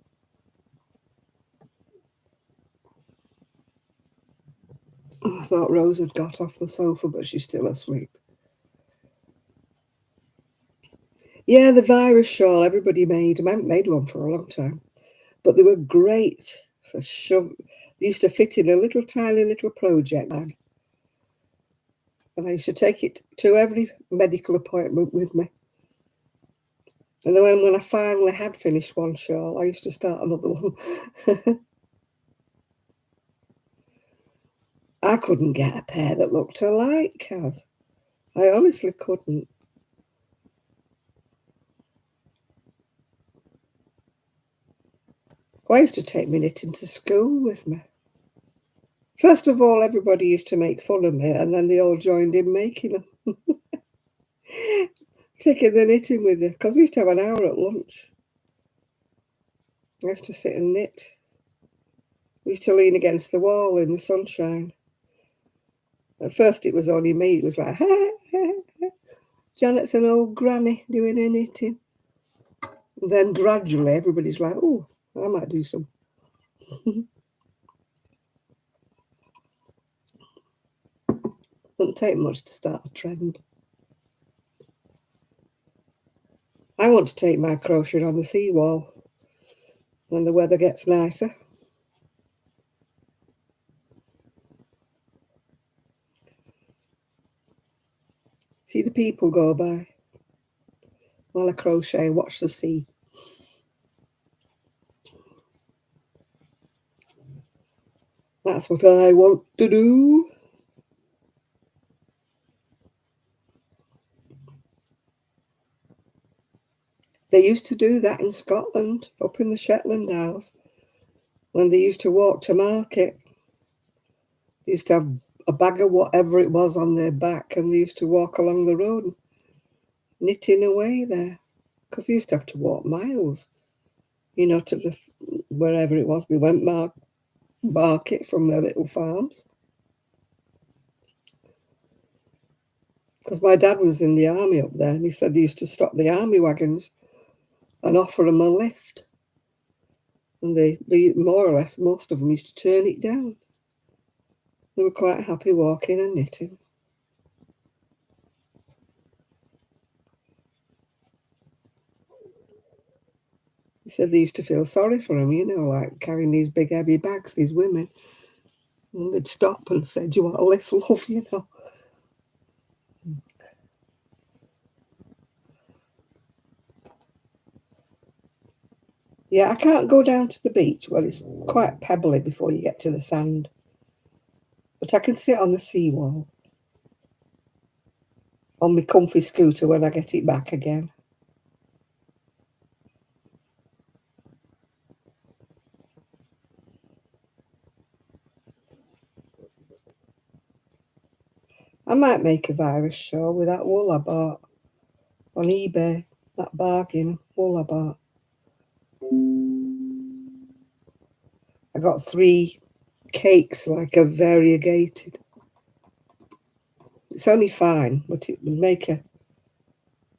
Oh, I thought Rose had got off the sofa, but she's still asleep. Yeah, the virus shawl everybody made. I haven't made one for a long time, but they were great for shove. They used to fit in a little tiny little project bag, and I used to take it to every medical appointment with me. And then when I finally had finished one shawl, I used to start another one. I couldn't get a pair that looked alike, Kaz. I honestly couldn't. I used to take my knitting to school with me. First of all, everybody used to make fun of me, and then they all joined in making them. Taking the knitting with you, because we used to have an hour at lunch. I used to sit and knit. We used to lean against the wall in the sunshine. At first, it was only me. It was like, ha, ha, ha. Janet's an old granny doing her knitting. And then gradually, everybody's like, oh, I might do some. Doesn't take much to start a trend. I want to take my crochet on the seawall when the weather gets nicer. See the people go by while I crochet and watch the sea. That's what I want to do. They used to do that in Scotland, up in the Shetland Isles, when they used to walk to market. They used to have a bag of whatever it was on their back, and they used to walk along the road knitting away there, because they used to have to walk miles, to wherever it was they went market from their little farms. Because my dad was in the army up there, and he said he used to stop the army wagons and offer them a lift. And they more or less, most of them used to turn it down. They were quite happy walking and knitting. He said they used to feel sorry for him, like carrying these big heavy bags, these women. And they'd stop and say, "Do you want a lift, love?" Yeah, I can't go down to the beach. Well, it's quite pebbly before you get to the sand. But I can sit on the seawall on my comfy scooter when I get it back again. I might make a virus show with that wool I bought on eBay, that bargain wool I bought. I got 3 cakes like a variegated. It's only fine, but it would make a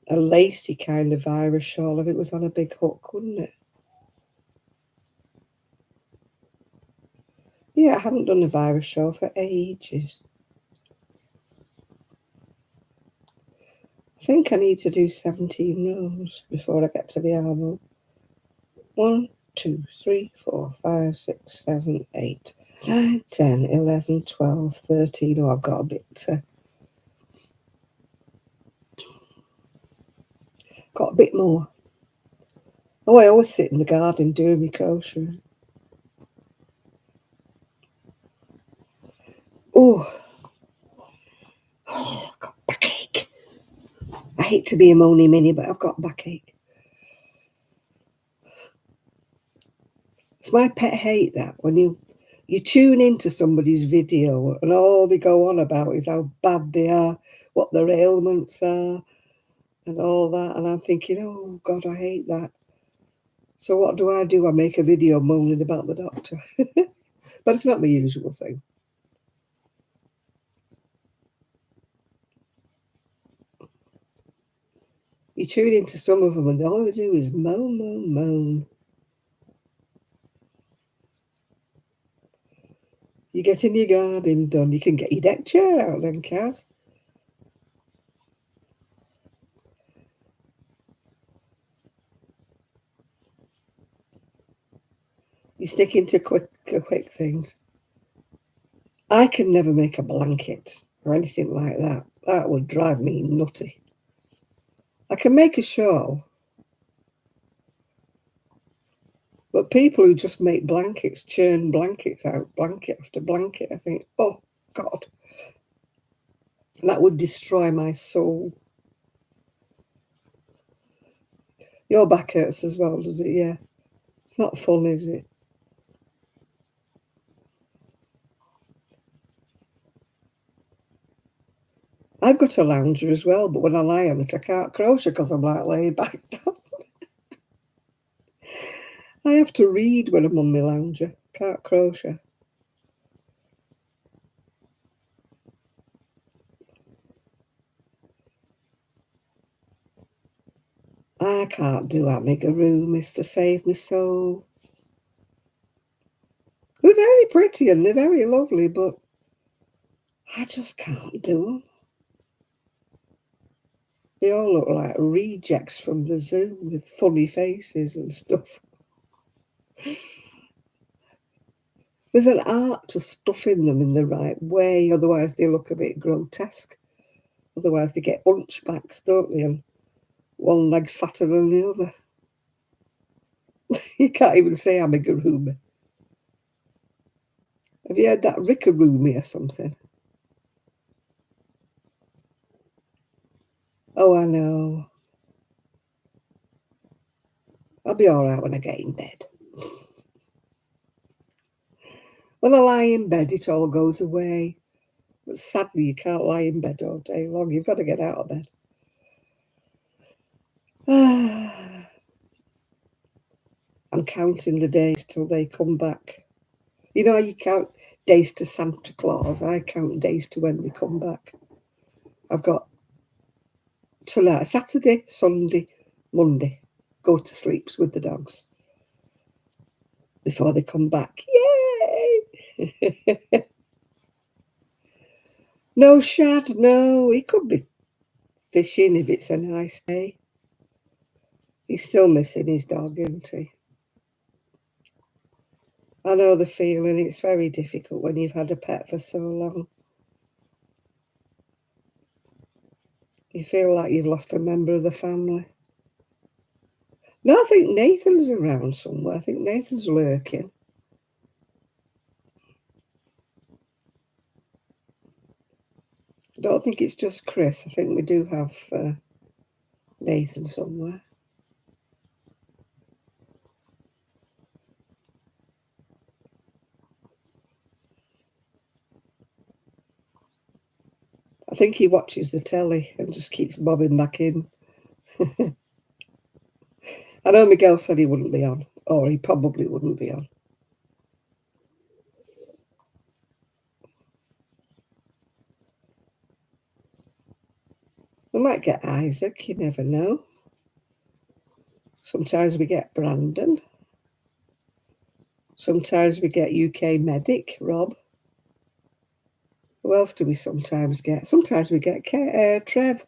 lacy kind of virus shawl if it was on a big hook, wouldn't it? Yeah, I haven't done a virus shawl for ages. I think I need to do 17 rows before I get to the armhole. 1, 2, 3, 4, 5, 6, 7, 8, 9, 10, 11, 12, 13. Oh, I've got a bit. Got a bit more. Oh, I always sit in the garden doing my crochet. Oh, I've got backache. I hate to be a moany mini, but I've got backache. It's my pet hate that when you tune into somebody's video and all they go on about is how bad they are, what their ailments are, and all that. And I'm thinking, oh God, I hate that. So what do? I make a video moaning about the doctor. But it's not my usual thing. You tune into some of them and all they do is moan, moan, moan. You get in your garden done, you can get your deck chair out then, Kaz. You stick into quick things. I can never make a blanket or anything like that. That would drive me nutty. I can make a shawl, but people who just make blankets, churn blankets out, blanket after blanket, I think, oh God, that would destroy my soul. Your back hurts as well, does it? Yeah. It's not fun, is it? I've got a lounger as well, but when I lie on it, I can't crochet because I'm like laying back down. I have to read when I'm on my lounger. Can't crochet. I can't do amigurumis to save my soul. They're very pretty and they're very lovely, but I just can't do them. They all look like rejects from the zoo with funny faces and stuff. There's an art to stuffing them in the right way, otherwise they look a bit grotesque. Otherwise they get hunchbacks, don't they? And one leg fatter than the other. You can't even say amigurumi. Have you heard that rickaroomy or something? Oh, I know. I'll be all right when I get in bed. When I lie in bed, it all goes away. But sadly, you can't lie in bed all day long. You've got to get out of bed. I'm counting the days till they come back. You know how you count days to Santa Claus? I count days to when they come back. I've got tonight, Saturday, Sunday, Monday. Go to sleeps with the dogs before they come back. Yay! No shad, no. He could be fishing if it's a nice day. He's still missing his dog, isn't he? I know the feeling. It's very difficult when you've had a pet for so long. You feel like you've lost a member of the family. No, I think Nathan's around somewhere. I think Nathan's lurking. I don't think it's just Chris. I think we do have Nathan somewhere. I think he watches the telly and just keeps bobbing back in. I know Miguel said he wouldn't be on, or he probably wouldn't be on. We might get Isaac, you never know. Sometimes we get Brandon. Sometimes we get UK medic, Rob. Who else do we sometimes get? Sometimes we get Trev,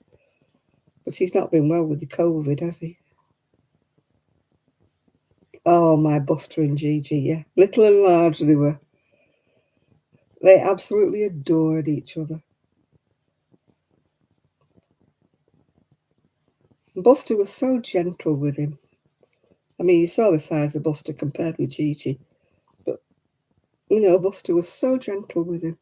but he's not been well with the COVID, has he? Oh, my Buster and Gigi, yeah. Little and large they were. They absolutely adored each other. Buster was so gentle with him. I mean, you saw the size of Buster compared with Gigi, but, Buster was so gentle with him.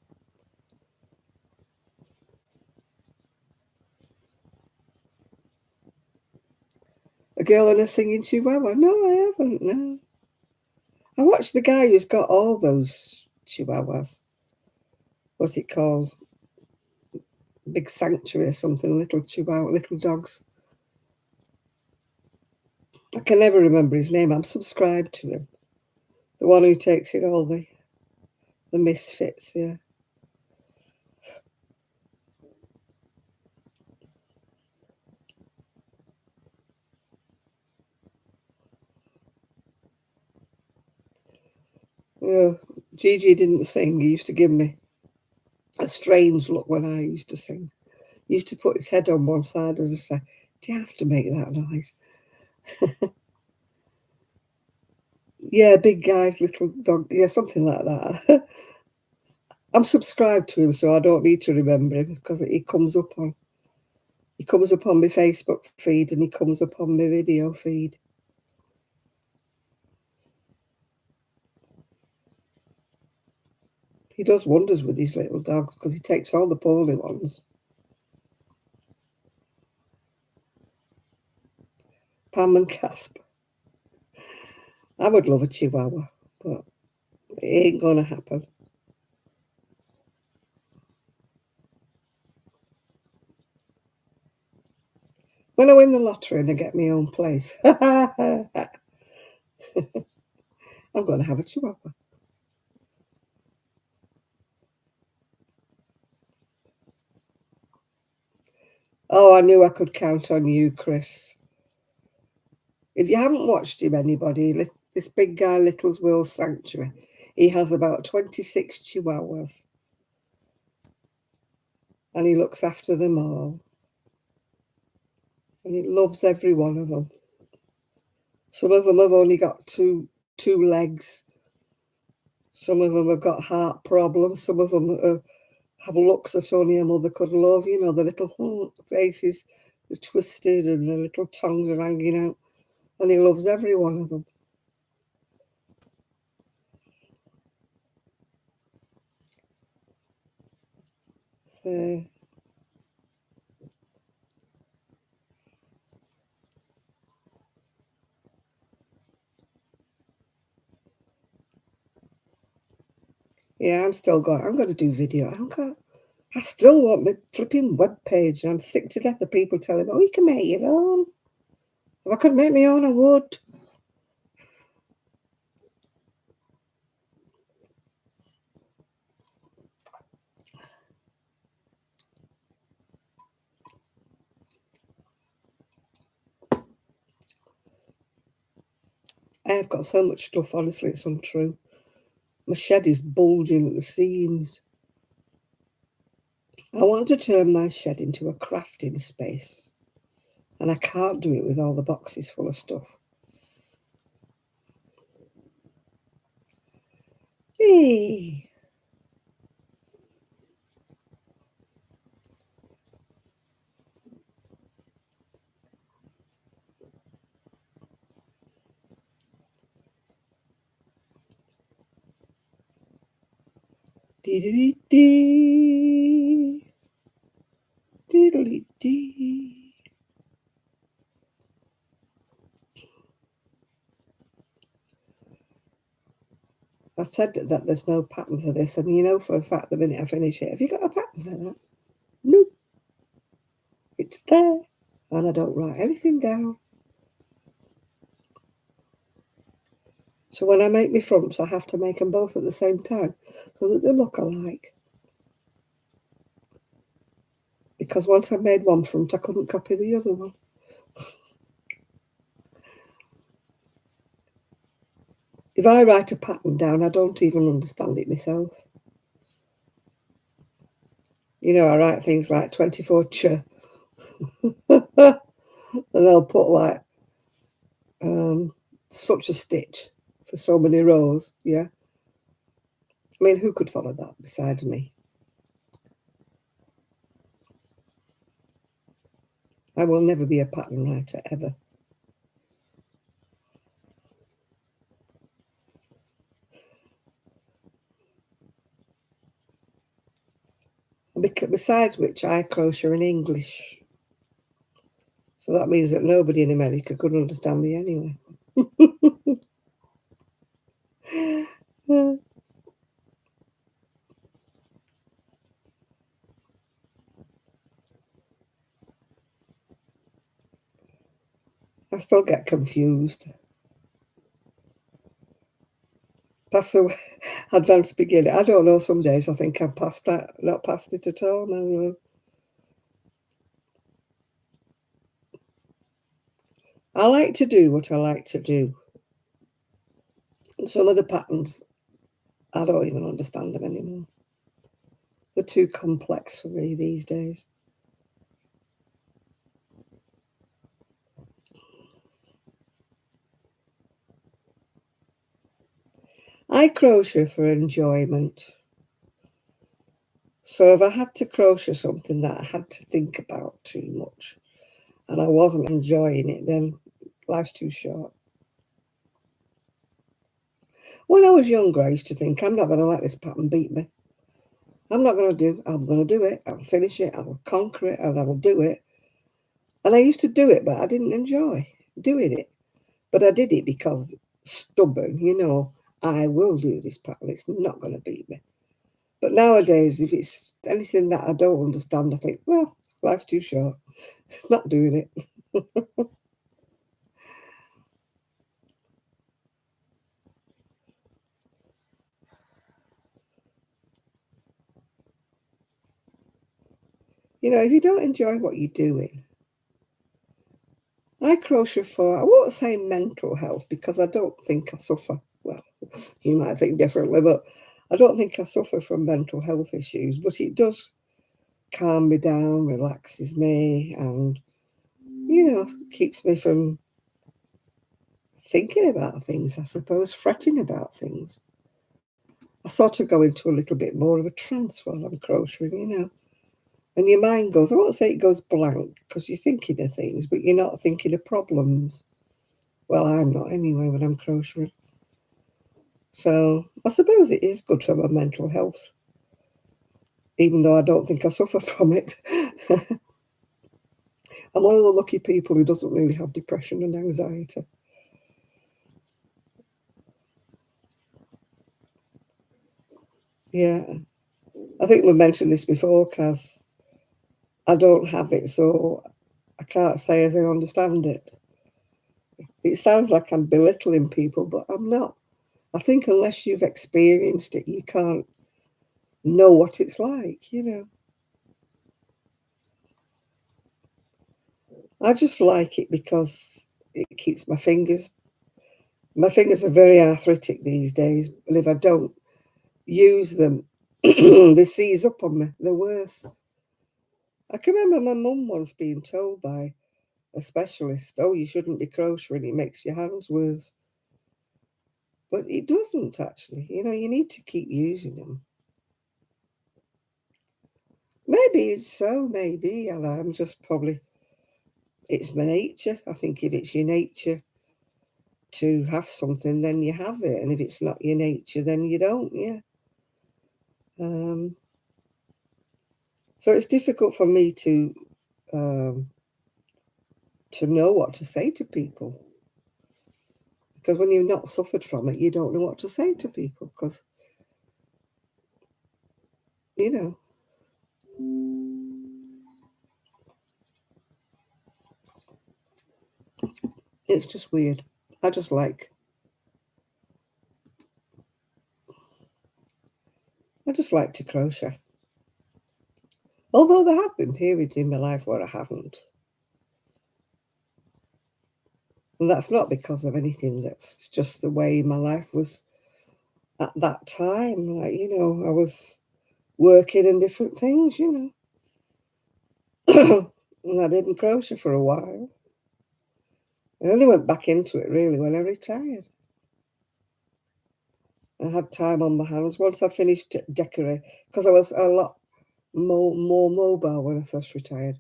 A girl and a singing chihuahua? No, I haven't, no. I watched the guy who's got all those chihuahuas. What's it called? Big Sanctuary or something, little chihuahua, little dogs. I can never remember his name. I'm subscribed to him. The one who takes in all the misfits, yeah. Yeah, Gigi didn't sing. He used to give me a strange look when I used to sing. He used to put his head on one side as I say, do you have to make that noise? Yeah, big guys, little dog. Yeah, something like that. I'm subscribed to him, so I don't need to remember him because he comes up on my Facebook feed and he comes up on my video feed. He does wonders with his little dogs because he takes all the poorly ones. Pam and Casp. I would love a chihuahua, but it ain't gonna happen. When I win the lottery and I get my own place, I'm gonna have a chihuahua. Oh, I knew I could count on you, Chris. If you haven't watched him, anybody, this big guy, Little's World Sanctuary, he has about 26 chihuahuas and he looks after them all and he loves every one of them. Some of them have only got two legs. Some of them have got heart problems. Some of them have looks that only a mother could love. The little faces are twisted and the little tongues are hanging out. And he loves every one of them. So, yeah, I'm going to do video. I still want my flipping web page, and I'm sick to death of people telling me, oh, you can make your own. If I could make my own, I would. I have got so much stuff, honestly, it's untrue. My shed is bulging at the seams. I want to turn my shed into a crafting space, and I can't do it with all the boxes full of stuff. Hey. Dee dee dee dee dee. I've said that there's no pattern for this, and you know for a fact the minute I finish it, have you got a pattern for that? Nope, it's there, and I don't write anything down. So when I make my fronts, I have to make them both at the same time so that they look alike. Because once I made one front, I couldn't copy the other one. If I write a pattern down, I don't even understand it myself. You know, I write things like 24 ch, and they'll put like such a stitch for so many rows, yeah? I mean, who could follow that besides me? I will never be a pattern writer, ever. Besides which, I crochet in English. So that means that nobody in America could understand me anyway. I still get confused. Past the advanced beginner. I don't know, some days I think I'm past that, not past it at all. No. I like to do what I like to do. And some of the patterns, I don't even understand them anymore. They're too complex for me these days. I crochet for enjoyment. So if I had to crochet something that I had to think about too much and I wasn't enjoying it, then life's too short. When I was younger, I used to think, I'm not going to let this pattern beat me. I'm going to do it. I'll finish it. I'll conquer it and I will do it. And I used to do it, but I didn't enjoy doing it. But I did it because stubborn, I will do this pattern. It's not going to beat me. But nowadays, if it's anything that I don't understand, I think, well, life's too short. Not doing it. If you don't enjoy what you're doing, I crochet for, I won't say mental health because I don't think I suffer. Well, you might think differently, but I don't think I suffer from mental health issues, but it does calm me down, relaxes me, and, keeps me from thinking about things, I suppose, fretting about things. I sort of go into a little bit more of a trance while I'm crocheting. And your mind goes, I won't say it goes blank because you're thinking of things, but you're not thinking of problems. Well, I'm not anyway when I'm crocheting. So I suppose it is good for my mental health, even though I don't think I suffer from it. I'm one of the lucky people who doesn't really have depression and anxiety. Yeah, I think we mentioned this before, Kaz. I don't have it, so I can't say as I understand it. It sounds like I'm belittling people, but I'm not. I think unless you've experienced it, you can't know what it's like. I just like it because it keeps my fingers are very arthritic these days, and if I don't use them, they seize up on me. They're worse. I can remember my mum once being told by a specialist, oh, you shouldn't be crocheting, it makes your hands worse. But it doesn't actually. You know, you need to keep using them. Maybe it's so, maybe. And I'm just probably, it's my nature. I think if it's your nature to have something, then you have it. And if it's not your nature, then you don't, yeah. Um, so it's difficult for me um, to know what to say to people. Because when you've not suffered from it, you don't know what to say to people. Because, you know, it's just weird. I just like, I just like to crochet. Although there have been periods in my life where I haven't. And that's not because of anything, that's just the way my life was at that time. Like, you know, I was working in different things, you know. And I didn't crochet for a while. I only went back into it really when I retired. I had time on my hands once I finished decorating, because I was a lot more mobile when I first retired.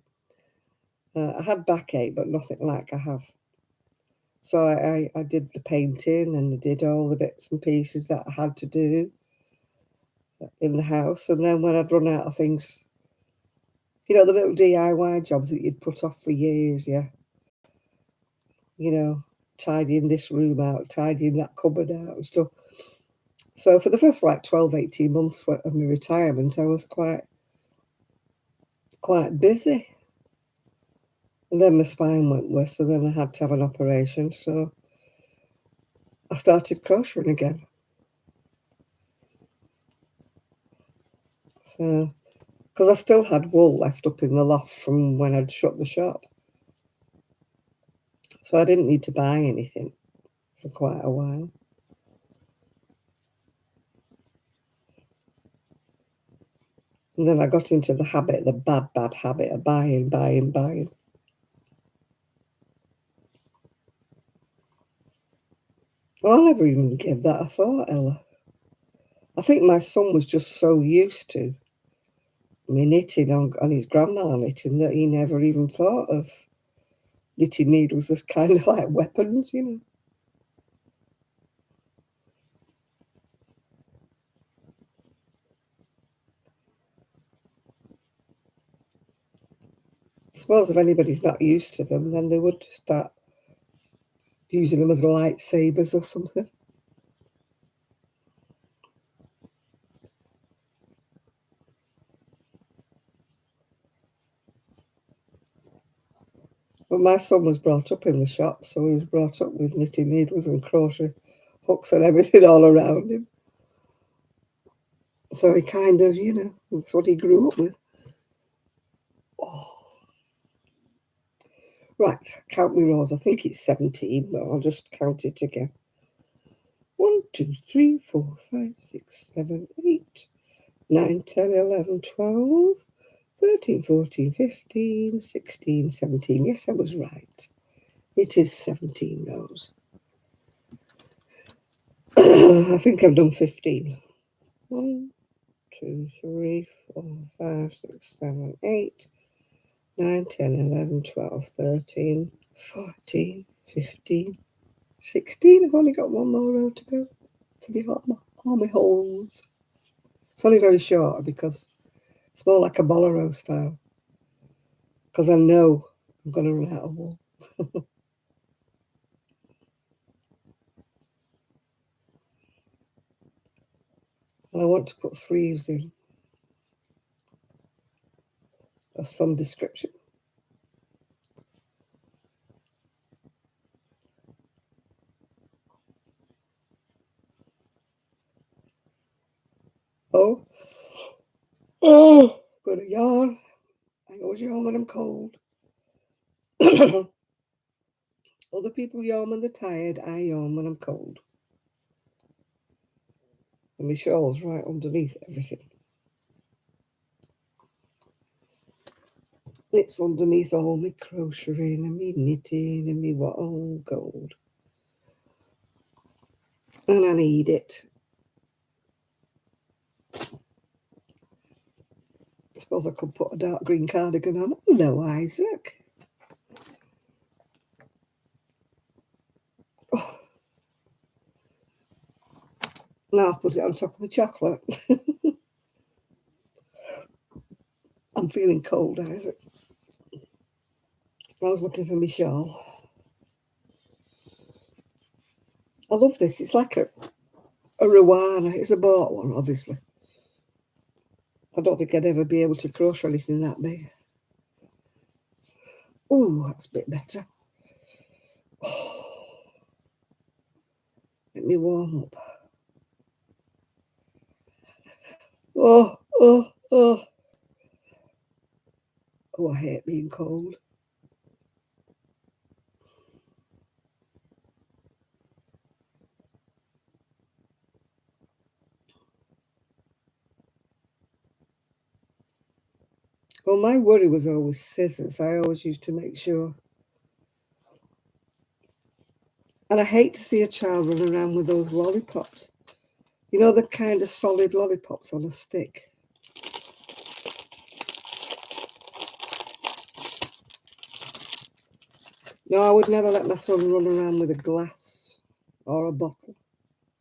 I had backache, but nothing like I have. So I did the painting and I did all the bits and pieces that I had to do in the house. And then when I'd run out of things, you know, the little DIY jobs that you'd put off for years, yeah, you know, tidying this room out, tidying that cupboard out and stuff. So for the first like 12, 18 months of my retirement, I was quite busy. And then my spine went worse, so then I had to have an operation. So I started crocheting again. So, because I still had wool left up in the loft from when I'd shut the shop. So I didn't need to buy anything for quite a while. And then I got into the habit, the bad habit of buying, buying, buying. Well, I never even gave that a thought, Ella. I think my son was just so used to me knitting on his grandma knitting that he never even thought of knitting needles as kind of like weapons, you know. I suppose if anybody's not used to them, then they would start using them as lightsabers or something. But my son was brought up in the shop, so he was brought up with knitting needles and crochet hooks and everything all around him. So he kind of, you know, that's what he grew up with. Oh, right, count me rows. I think it's 17, but I'll just count it again. 1, 2, 3, 4, 5, 6, 7, 8, 9, 10, 11, 12, 13, 14, 15, 16, 17. Yes, I was right. It is 17 rows. I think I've done 15. 1, 2, 3, 4, 5, 6, 7, 8, 9, 10, 11, 12, 13, 14, 15, 16. I've only got one more row to go to the army holes. It's only very short because it's more like a bolero style. Because I know I'm going to run out of wool. And I want to put sleeves in of some description. Oh, oh, got a yarn. I always yawn when I'm cold. Other people yawn when they're tired. I yawn when I'm cold. And my shawl's right underneath everything. It's underneath all my crocheting and me knitting and me what, oh gold. And I need it. I suppose I could put a dark green cardigan on. Hello, Isaac. Oh, now I'll put it on top of my chocolate. I'm feeling cold, Isaac. I was looking for my shawl. I love this. It's like a Ruana. It's a bought one, obviously. I don't think I'd ever be able to crochet anything that big. Oh, that's a bit better. Oh, let me warm up. Oh, oh, oh. Oh, I hate being cold. Well, my worry was always scissors. I always used to make sure. And I hate to see a child run around with those lollipops. You know, the kind of solid lollipops on a stick. No, I would never let my son run around with a glass or a bottle.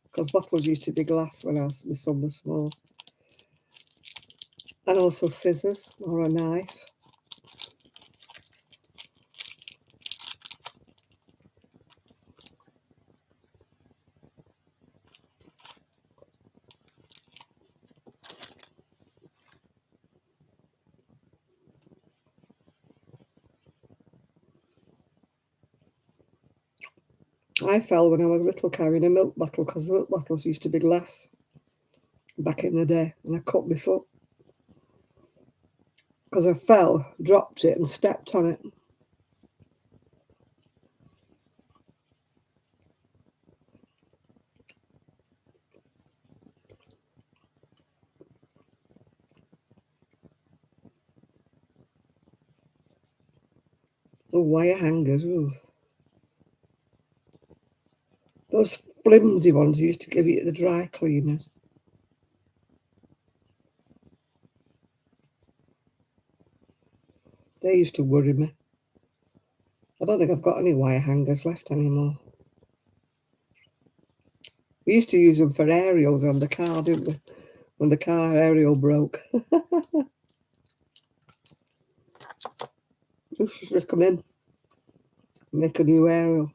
Because bottles used to be glass when my son was small. And also scissors or a knife. I fell when I was little carrying a milk bottle because milk bottles used to be glass back in the day, and I cut my foot because I fell, dropped it, and stepped on it. The wire hangers, ooh. Those flimsy ones used to give you at the dry cleaners. They used to worry me. I don't think I've got any wire hangers left anymore. We used to use them for aerials on the car, didn't we? When the car aerial broke. Just come in, make a new aerial.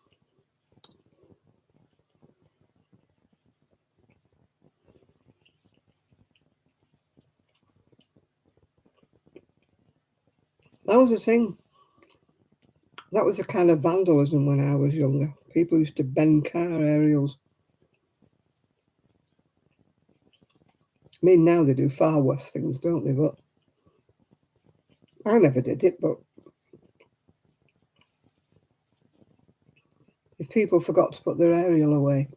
That was the thing. That was a kind of vandalism when I was younger. People used to bend car aerials. I mean, now they do far worse things, don't they? But I never did it. But if people forgot to put their aerial away,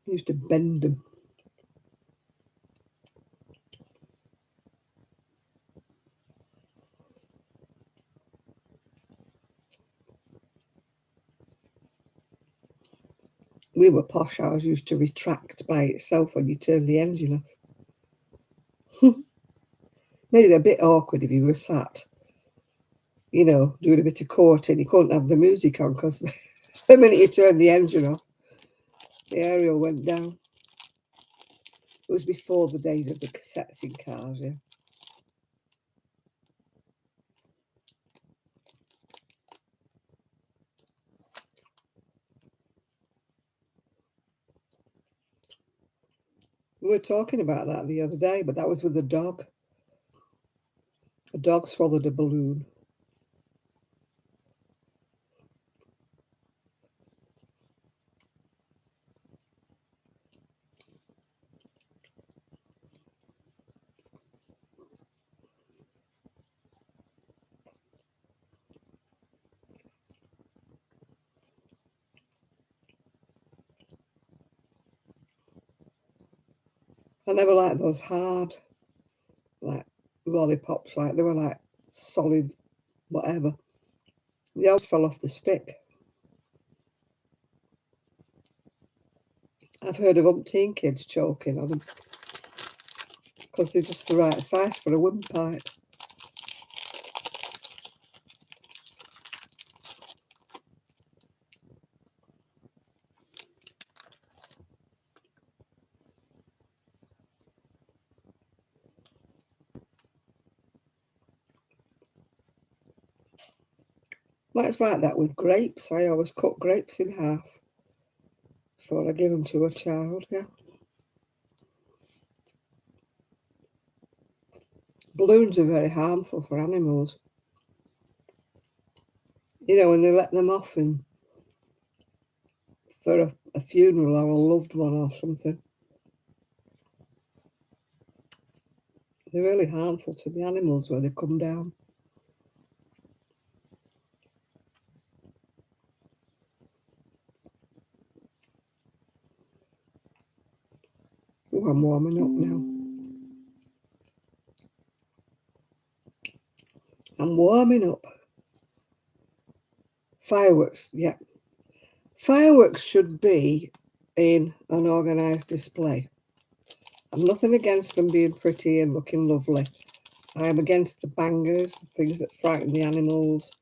they used to bend them. We were posh. Ours used to retract by itself when you turned the engine off. Made it a bit awkward if you were sat, doing a bit of courting. You couldn't have the music on because the minute you turned the engine off, the aerial went down. It was before the days of the cassettes in cars, yeah. We were talking about that the other day, but that was with a dog. A dog swallowed a balloon. I never liked those hard, like lollipops, like they were like solid whatever. They always fell off the stick. I've heard of umpteen kids choking on them because they're just the right size for a windpipe. Well, it's like that with grapes. I always cut grapes in half before I give them to a child, yeah. Balloons are very harmful for animals. You know, when they let them off for a funeral or a loved one or something, they're really harmful to the animals where they come down. Oh, I'm warming up now. I'm warming up. Fireworks, yeah. Fireworks should be in an organised display. I'm nothing against them being pretty and looking lovely. I am against the bangers, things that frighten the animals.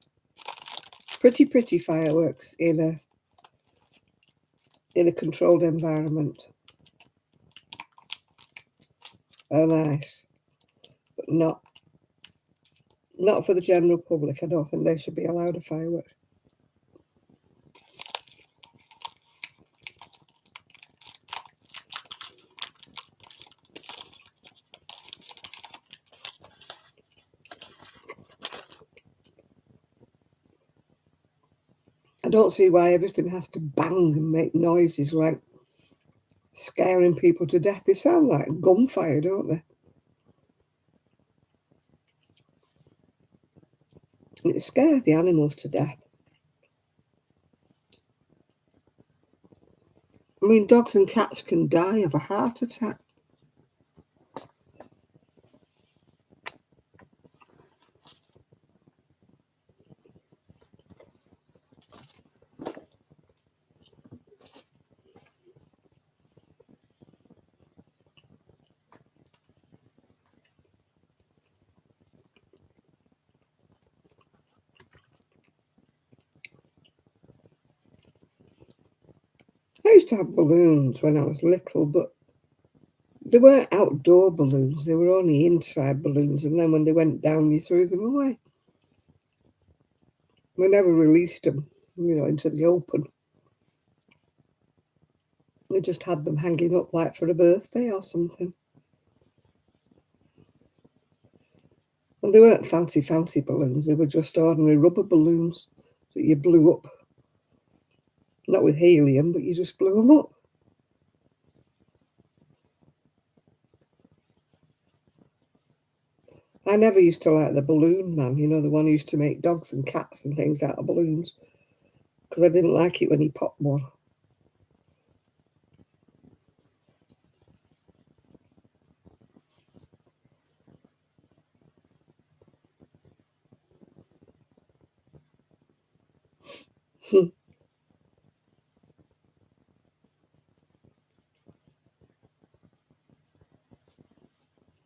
Pretty fireworks in a controlled environment are nice, but not for the general public. I don't think they should be allowed a firework. I don't see why everything has to bang and make noises like scaring people to death. They sound like gunfire, don't they? And it scares the animals to death. I mean, dogs and cats can die of a heart attack. I used to have balloons when I was little, but they weren't outdoor balloons. They were only inside balloons, and then when they went down, you threw them away. We never released them, into the open. We just had them hanging up like for a birthday or something. And they weren't fancy balloons. They were just ordinary rubber balloons that you blew up. Not with helium, but you just blew them up. I never used to like the balloon man, the one who used to make dogs and cats and things out of balloons, because I didn't like it when he popped one.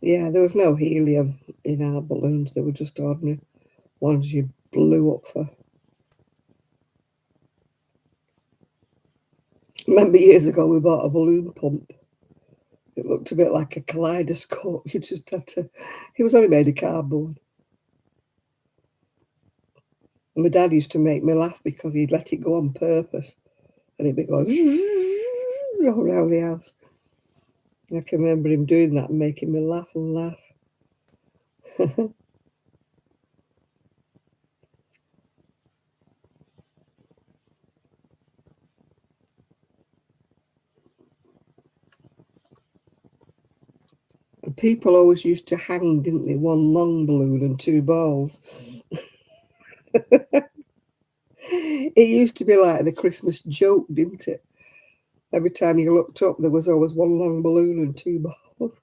Yeah, there was no helium in our balloons. They were just ordinary ones you blew up for. Remember years ago we bought a balloon pump. It looked a bit like a kaleidoscope. You just had to. It was only made of cardboard. And my dad used to make me laugh because he'd let it go on purpose, and it'd be going all around the house. I can remember him doing that and making me laugh and laugh. And people always used to hang, didn't they? One long balloon and two balls. It used to be like the Christmas joke, didn't it? Every time you looked up, there was always one long balloon and two balls.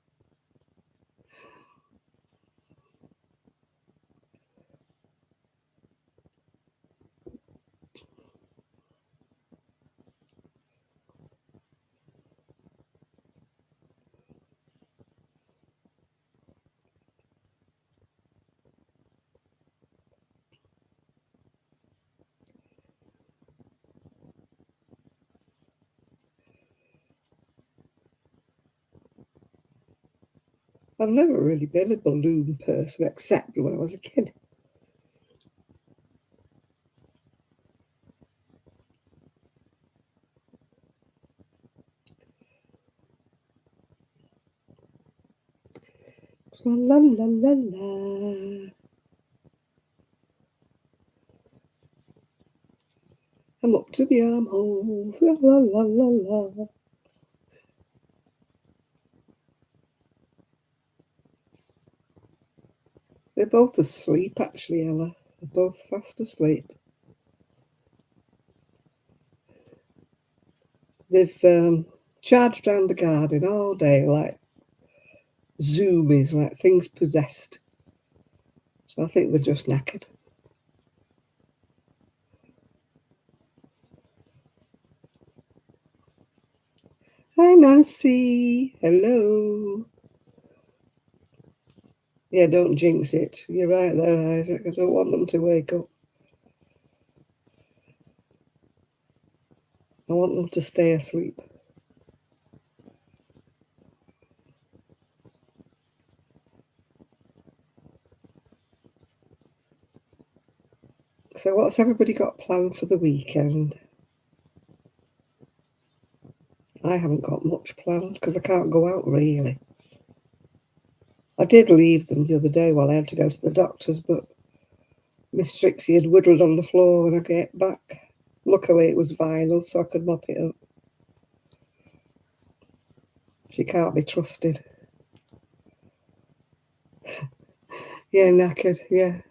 I've never really been a balloon person except when I was a kid. La la la la la. I'm up to the armholes. La la la la la. They're both asleep, actually, Ella. They're both fast asleep. They've charged round the garden all day like zoomies, like things possessed. So I think they're just knackered. Hi, Nancy. Hello. Yeah, don't jinx it. You're right there, Isaac. I don't want them to wake up. I want them to stay asleep. So what's everybody got planned for the weekend? I haven't got much planned because I can't go out really. I did leave them the other day while I had to go to the doctor's, but Miss Trixie had whittled on the floor when I get back. Luckily it was vinyl so I could mop it up. She can't be trusted. Yeah, knackered, yeah.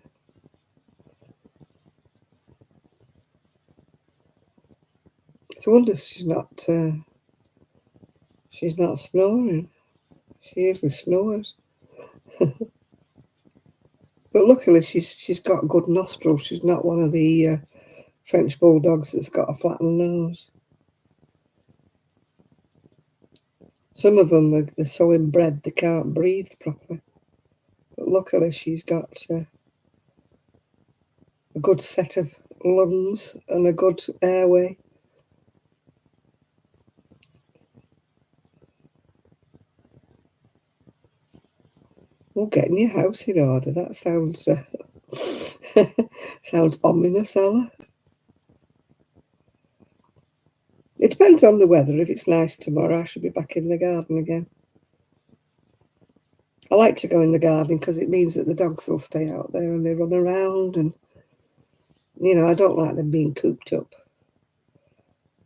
It's a wonder she's not snoring. She usually snores. But luckily she's got good nostrils. She's not one of the French bulldogs that's got a flattened nose. Some of them are so inbred they can't breathe properly. But luckily she's got a good set of lungs and a good airway. Well, getting your house in order, that sounds sounds ominous, Ella. It depends on the weather. If it's nice tomorrow, I should be back in the garden again. I like to go in the garden because it means that the dogs will stay out there and they run around and, I don't like them being cooped up.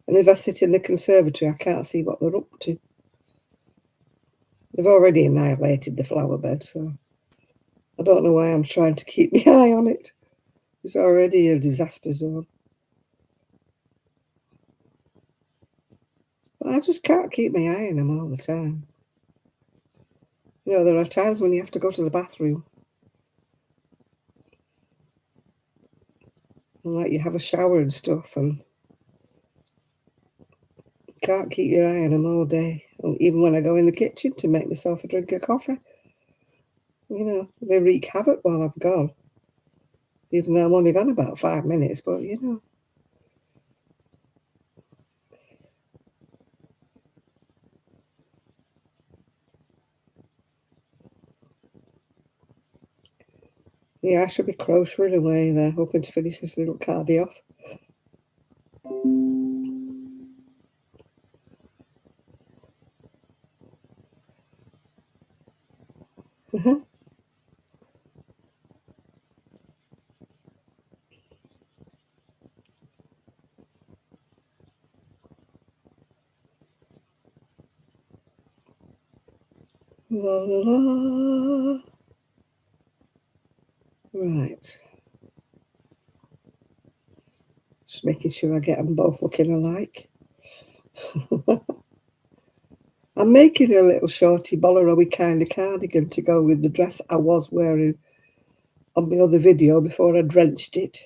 And if I sit in the conservatory, I can't see what they're up to. They've already annihilated the flower bed, so I don't know why I'm trying to keep my eye on it. It's already a disaster zone. But I just can't keep my eye on them all the time. There are times when you have to go to the bathroom and like you have a shower and stuff and you can't keep your eye on them all day. And even when I go in the kitchen to make myself a drink of coffee, they wreak havoc while I've gone. Even though I'm only gone about 5 minutes, but Yeah, I should be crocheting away there, hoping to finish this little cardi off. La la la. Right. Just making sure I get them both looking alike. I'm making a little shorty bolero kind of cardigan to go with the dress I was wearing on my other video before I drenched it.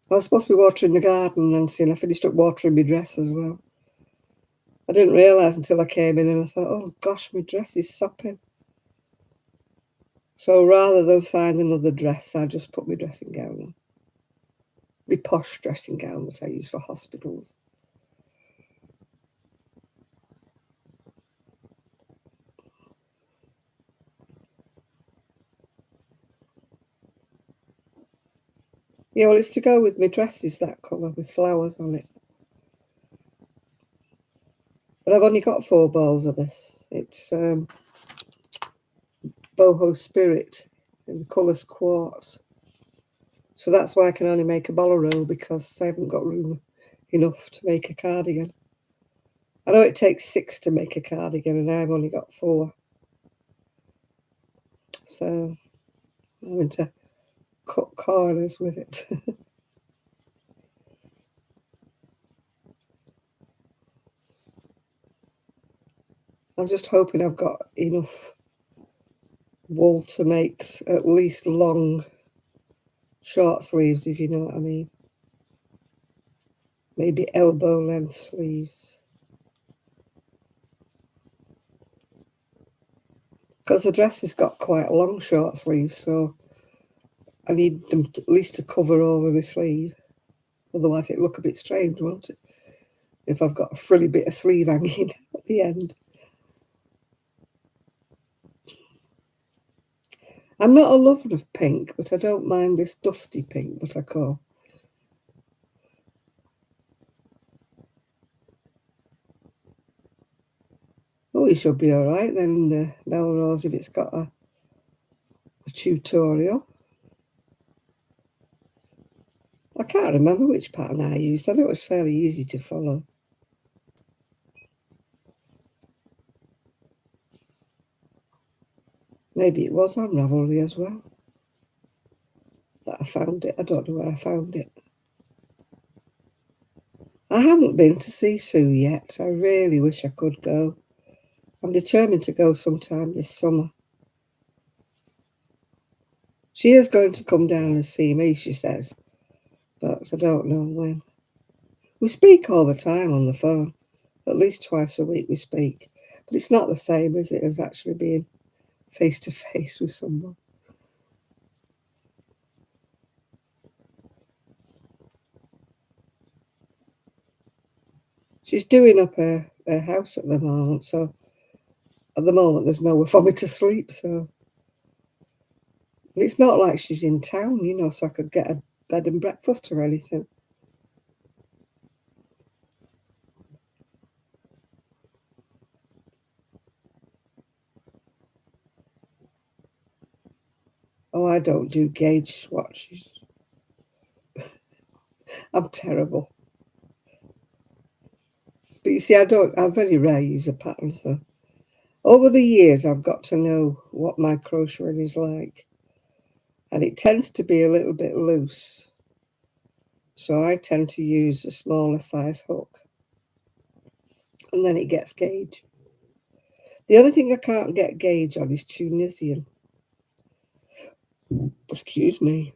I was supposed to be watering the garden, Nancy, and I finished up watering my dress as well. I didn't realise until I came in and I thought, oh gosh, my dress is sopping. So rather than find another dress, I just put my dressing gown on. My posh dressing gown that I use for hospitals. Yeah, well, it's to go with my dresses, that colour with flowers on it. But I've only got 4 balls of this. It's boho spirit in the colours quartz. So that's why I can only make a bolero, because I haven't got room enough to make a cardigan. I know it takes 6 to make a cardigan and I've only got 4. So I'm having to cut corners with it. I'm just hoping I've got enough wool to make at least long short sleeves, if you know what I mean. Maybe elbow length sleeves. Because the dress has got quite long short sleeves, so I need them at least to cover over my sleeve. Otherwise it'd look a bit strange, won't it? If I've got a frilly bit of sleeve hanging at the end. I'm not a lover of pink, but I don't mind this dusty pink, what I call. Oh, it should be all right then, Melrose, if it's got a tutorial. I can't remember which pattern I used. I know it was fairly easy to follow. Maybe it was on Ravelry as well that I found it. I don't know where I found it. I haven't been to see Sue yet. I really wish I could go. I'm determined to go sometime this summer. She is going to come down and see me, she says, but I don't know when. We speak all the time on the phone. At least twice a week we speak. But it's not the same, is it, as actually being face to face with someone. She's doing up her house at the moment, so at the moment there's nowhere for me to sleep, so and it's not like she's in town, so I could get a bed and breakfast or anything. Oh, I don't do gauge swatches. I'm terrible. But you see, I very rarely use a pattern, so over the years I've got to know what my crocheting is like. And it tends to be a little bit loose. So I tend to use a smaller size hook. And then it gets gauge. The only thing I can't get gauge on is Tunisian. Excuse me.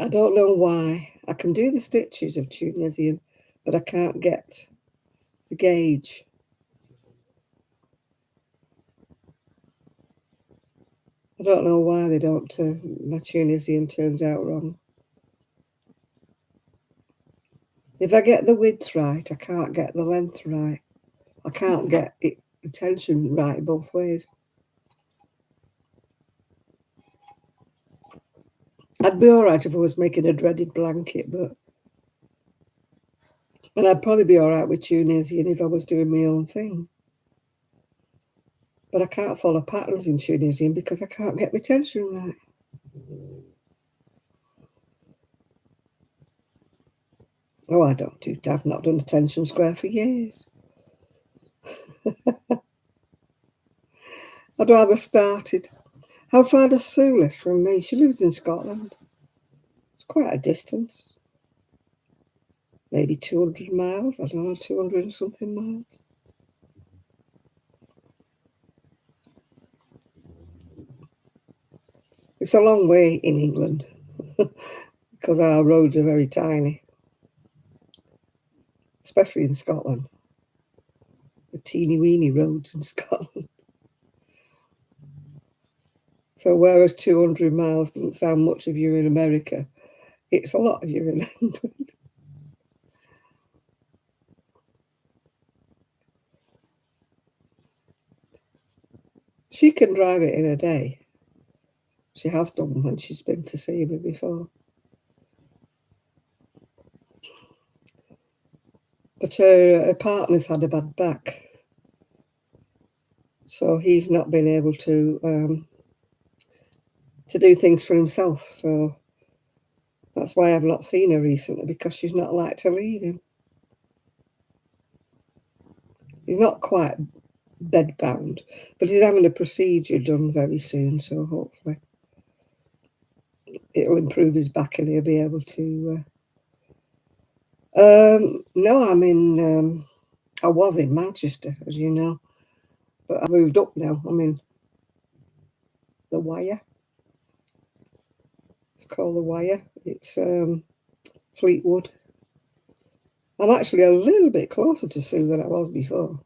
I don't know why. I can do the stitches of Tunisian, but I can't get the gauge. I don't know why they don't. My Tunisian turns out wrong. If I get the width right, I can't get the length right. I can't get the tension right both ways. I'd be all right if I was making a dreaded blanket, and I'd probably be all right with Tunisian if I was doing my own thing. But I can't follow patterns in Tunisian because I can't get my tension right. Oh, I've not done a tension square for years. I'd rather started. How far does Sue live from me? She lives in Scotland. It's quite a distance. Maybe 200 miles. I don't know, 200 and something miles. It's a long way in England because our roads are very tiny, especially in Scotland. The teeny weeny roads in Scotland. So whereas 200 miles doesn't sound much if you're in America, it's a lot if you're in England. She can drive it in a day. She has done when she's been to see me before. But her partner's had a bad back, so he's not been able to do things for himself. So that's why I've not seen her recently, because she's not like to leave him. He's not quite bedbound, but he's having a procedure done very soon, so hopefully it'll improve his back and he'll be able to. No, I was in Manchester, as you know, but I moved up now. I'm in the Wire. It's called the Wire. It's Fleetwood. I'm actually a little bit closer to Sue than I was before.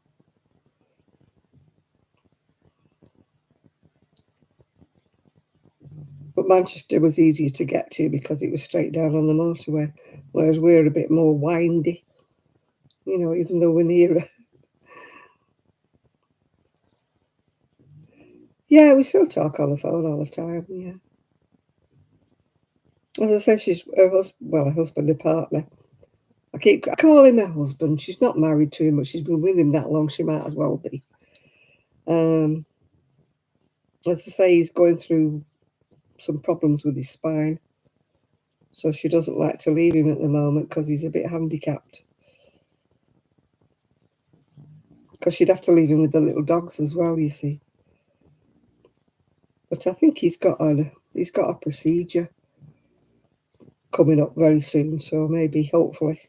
But Manchester was easier to get to because it was straight down on the motorway, whereas we're a bit more windy, even though we're nearer. Yeah, we still talk on the phone all the time, yeah. As I said, she's her husband and partner. I keep calling her husband. She's not married to him, but she's been with him that long, she might as well be. As I say, he's going through some problems with his spine, so she doesn't like to leave him at the moment because he's a bit handicapped. Because she'd have to leave him with the little dogs as well, you see. But I think he's got a procedure coming up very soon, so maybe, hopefully,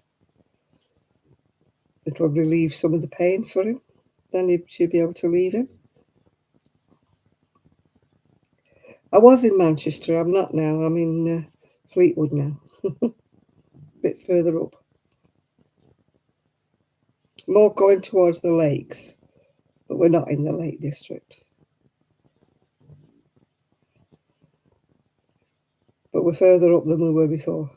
it'll relieve some of the pain for him. Then she'll be able to leave him. I was in Manchester. I'm not now. I'm in Fleetwood now, a bit further up. More going towards the lakes, but we're not in the Lake District. But we're further up than we were before.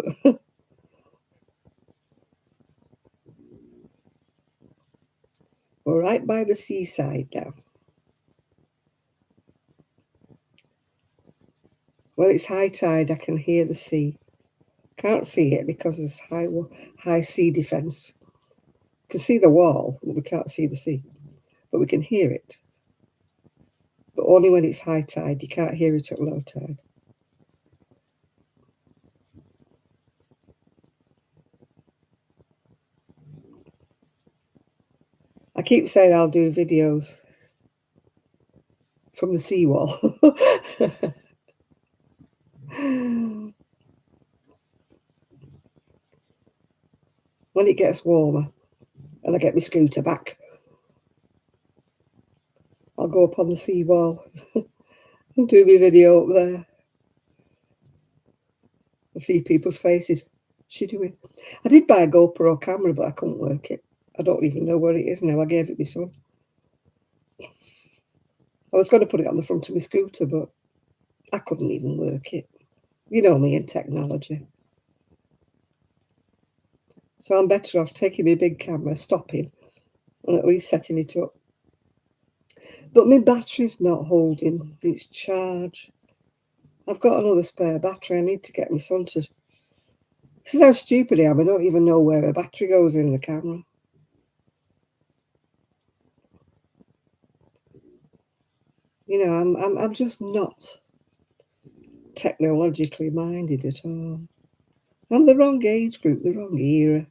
We're right by the seaside now. When it's high tide, I can hear the sea. Can't see it because there's high sea defence. We can see the wall, but we can't see the sea. But we can hear it. But only when it's high tide. You can't hear it at low tide. I keep saying I'll do videos from the seawall. When it gets warmer and I get my scooter back, I'll go up on the seawall and do my video up there and see people's faces. What's she doing? I did buy a GoPro camera, but I couldn't work it. I don't even know where it is now. I gave it my son. I was going to put it on the front of my scooter, but I couldn't even work it. You know me and technology. So I'm better off taking my big camera, stopping, and at least setting it up. But my battery's not holding its charge. I've got another spare battery. I need to get my son to. This is how stupid I am. I don't even know where a battery goes in the camera. I'm just not technologically minded at all. I'm the wrong age group, the wrong era.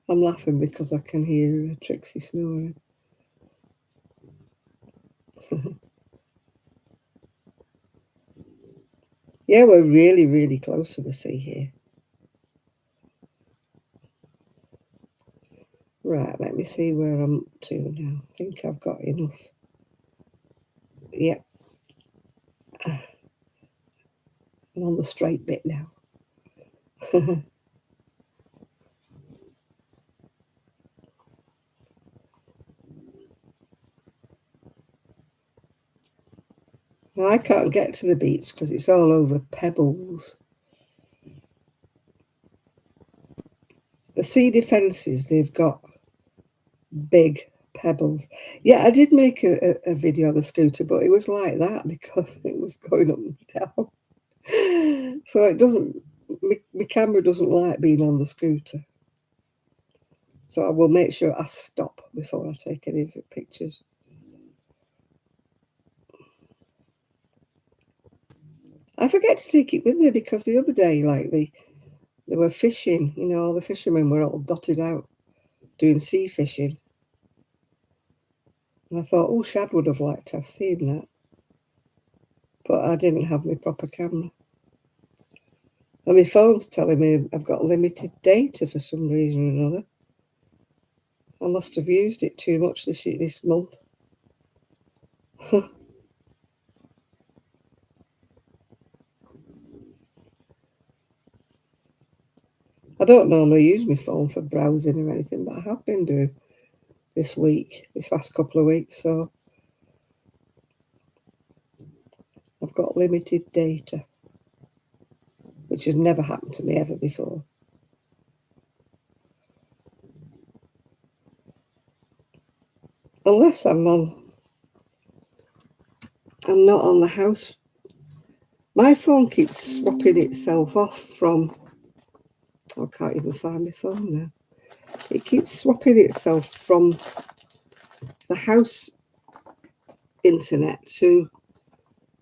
I'm laughing because I can hear Trixie snoring. Yeah, we're really, really close to the sea here. Right, let me see where I'm up to now. I think I've got enough. Yeah, I'm on the straight bit now. Now, I can't get to the beach because it's all over pebbles. The sea defences, they've got big pebbles. Yeah, I did make a video on the scooter, but it was like that because it was going up and down. So it doesn't, my camera doesn't like being on the scooter. So I will make sure I stop before I take any pictures. I forget to take it with me because the other day, like they were fishing, all the fishermen were all dotted out doing sea fishing. And I thought, oh, Shad would have liked to have seen that. But I didn't have my proper camera. And my phone's telling me I've got limited data for some reason or another. I must have used it too much this month. I don't normally use my phone for browsing or anything, but I have been doing this last couple of weeks, so I've got limited data, which has never happened to me ever before. Unless I'm not on the house. My phone keeps swapping itself off from, I can't even find my phone now. It keeps swapping itself from the house internet to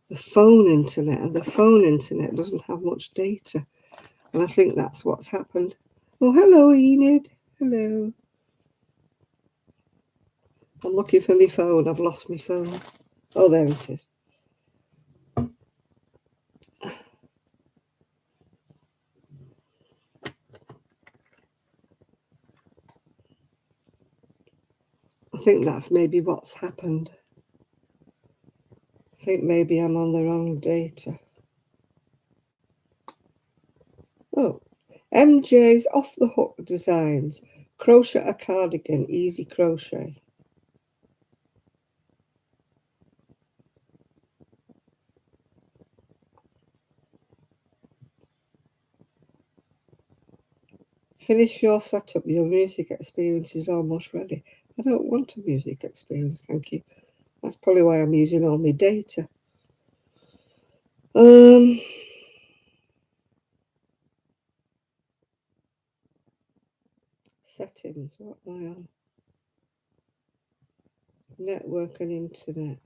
the phone internet, and the phone internet doesn't have much data. And I think that's what's happened. Oh, hello, Enid. Hello. I'm looking for my phone. I've lost my phone. Oh, there it is. I think that's maybe what's happened. I think maybe I'm on the wrong data. Oh, MJ's Off the Hook Designs. Crochet a cardigan, easy crochet. Finish your setup. Your music experience is almost ready. I don't want a music experience, thank you. That's probably why I'm using all my data. Settings, what am I on? Network and internet.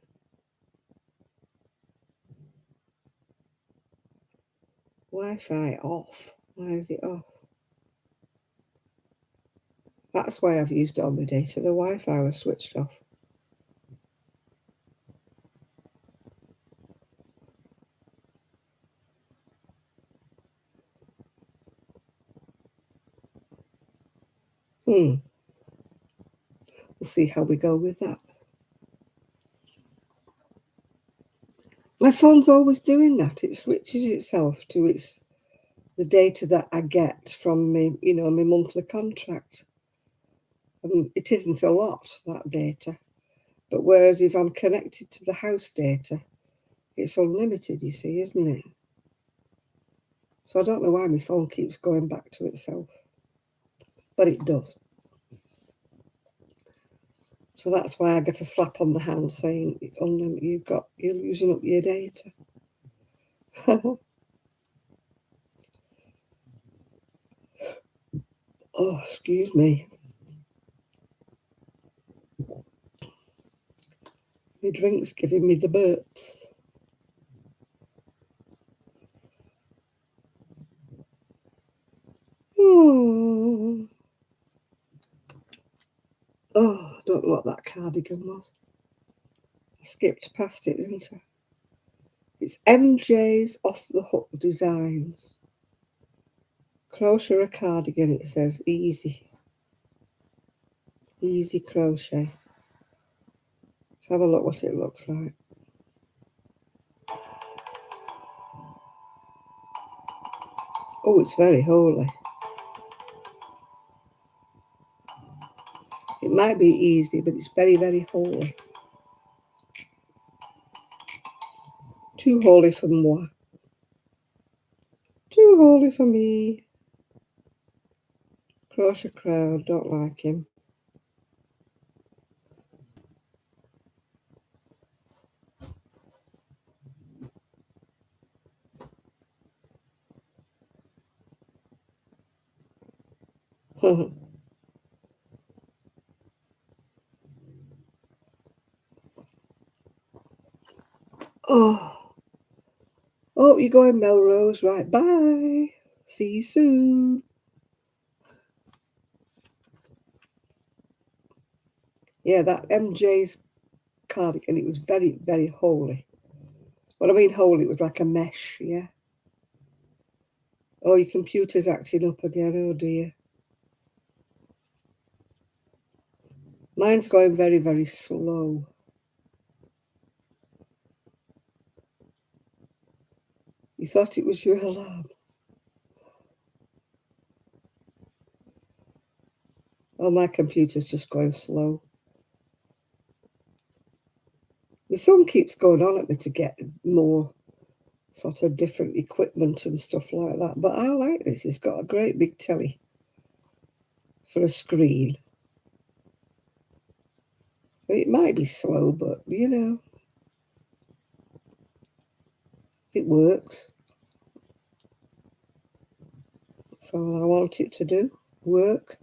Wi-Fi off. Why is it off? That's why I've used all my data. The Wi-Fi was switched off. We'll see how we go with that. My phone's always doing that. It switches itself to the data that I get from me, my monthly contract. It isn't a lot, that data. But whereas if I'm connected to the house data, it's unlimited, you see, isn't it? So I don't know why my phone keeps going back to itself. But it does. So that's why I get a slap on the hand saying, you're using up your data. Oh, excuse me. My drink's giving me the burps. Oh, I don't know what that cardigan was. I skipped past it, didn't I? It's MJ's Off the Hook Designs. Crochet a cardigan, it says. Easy. Easy crochet. Let's have a look what it looks like. Oh, it's very holy. It might be easy, but it's very, very holy. Too holy for moi. Too holy for me. Crochet crowd, don't like him. Oh, oh, you're going Melrose, right? Bye. See you soon. Yeah, that MJ's cardigan. It was very, very holy. What I mean, holy, it was like a mesh. Yeah. Oh, your computer's acting up again. Oh dear. Mine's going very, very slow. You thought it was your alarm. Oh, my computer's just going slow. My son keeps going on at me to get more sort of different equipment and stuff like that. But I like this. It's got a great big telly for a screen. It might be slow, but it works. So I want it to do work.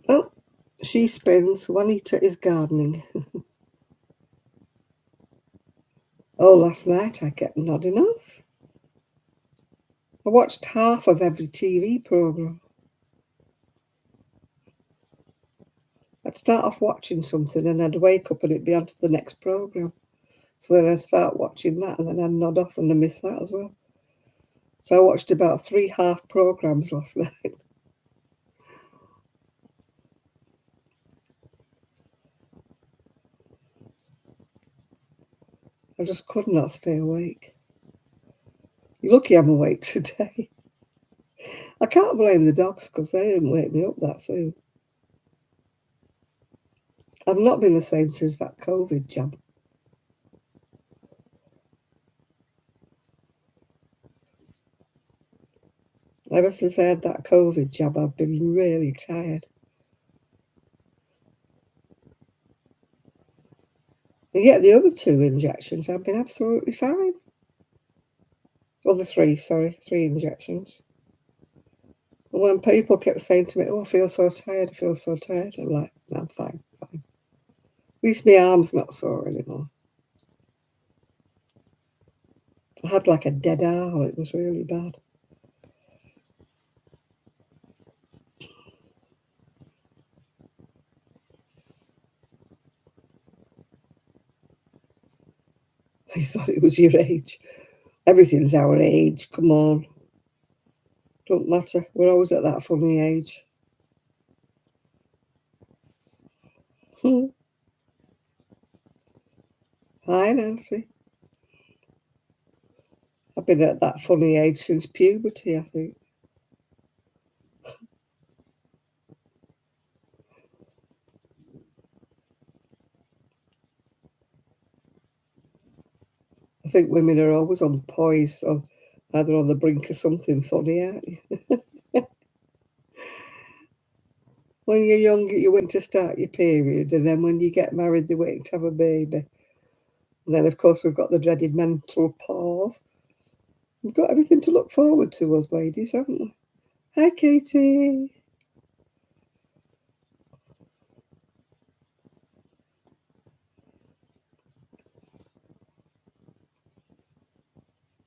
Oh, she spins. Juanita is gardening. Oh, last night I kept nodding off. I watched half of every TV programme. I'd start off watching something and I'd wake up and it'd be on to the next programme. So then I'd start watching that and then I'd nod off and I miss that as well. So I watched about 3 half programmes last night. I just could not stay awake. You're lucky I'm awake today. I can't blame the dogs because they didn't wake me up that soon. I've not been the same since that COVID jab. Ever since I had that COVID jab, I've been really tired. And yet the other 2 injections, I've been absolutely fine. Well, the 3, sorry, 3 injections. And when people kept saying to me, oh, I feel so tired, I feel so tired, I'm like, no, I'm fine, fine. At least my arm's not sore anymore. I had like a dead arm, it was really bad. I thought it was your age. Everything's our age, come on. Don't matter, we're always at that funny age. Hi, Nancy. I've been at that funny age since puberty, I think. I think women are always on poise, or either on the brink of something funny, aren't you? When you're young, you wait to start your period, and then when you get married, they're waiting to have a baby. And then, of course, we've got the dreaded mental pause. We've got everything to look forward to, us ladies, haven't we? Hi, Katie.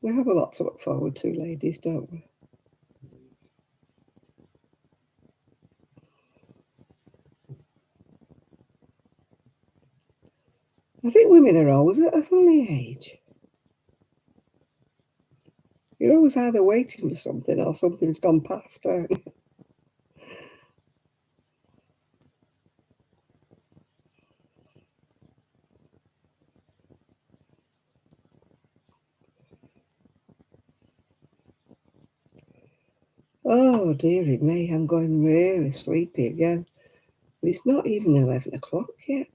We have a lot to look forward to, ladies, don't we? I think women are always at a funny age. You're always either waiting for something or something's gone past, aren't you? Oh, dearie me, I'm going really sleepy again. It's not even 11 o'clock yet.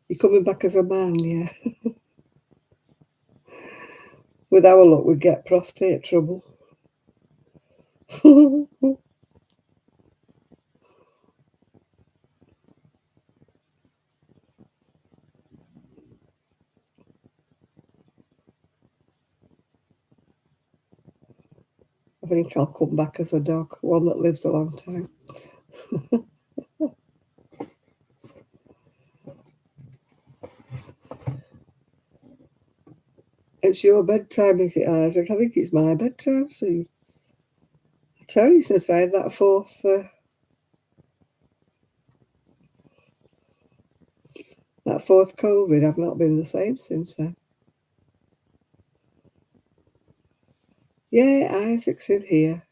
You're coming back as a man, yeah. With our luck, we'd get prostate trouble. think I'll come back as a dog, one that lives a long time. It's your bedtime, is it, Isaac? I think it's my bedtime soon. I tell you, since I had that fourth COVID, I've not been the same since then. Yeah, Isaac's in here.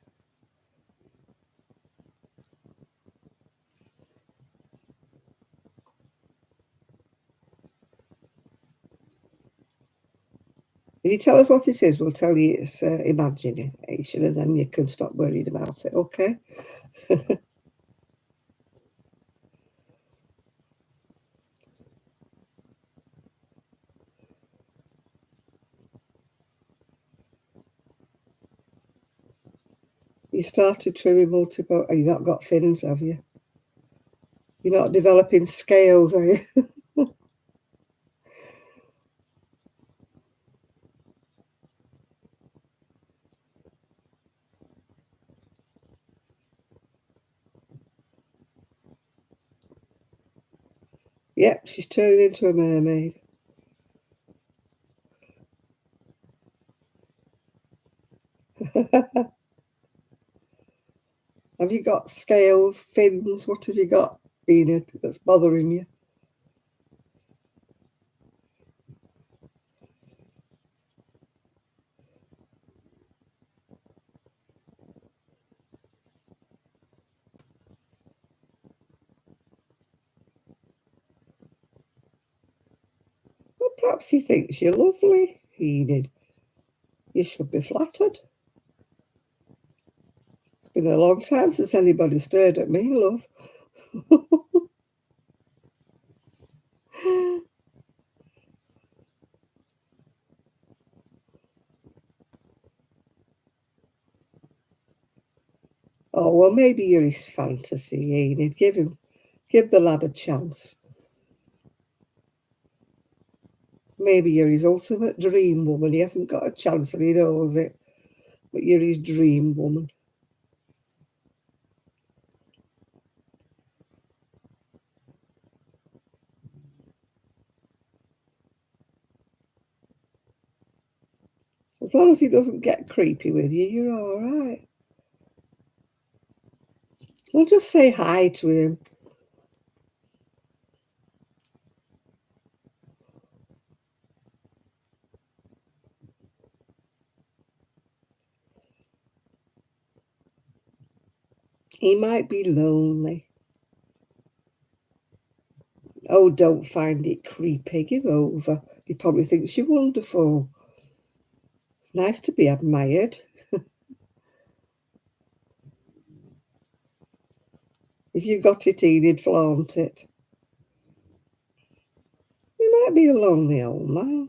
If you tell us what it is, we'll tell you it's imagination, and then you can stop worrying about it, okay? You started trimming multiple. Oh, you've not got fins, have you? You're not developing scales, are you? Yep, she's turning into a mermaid. Have you got scales, fins? What have you got, Enid, that's bothering you? Well, perhaps he thinks you're lovely, Enid. You should be flattered. It's been a long time since anybody stared at me, love. Oh, well, maybe you're his fantasy, Enid. Give the lad a chance. Maybe you're his ultimate dream woman. He hasn't got a chance and he knows it, but you're his dream woman. As long as he doesn't get creepy with you, you're all right. Well, just say hi to him. He might be lonely. Oh, don't find it creepy. Give over. He probably thinks you're wonderful. It's nice to be admired. If you got it, Enid, flaunt it. He might be a lonely old man.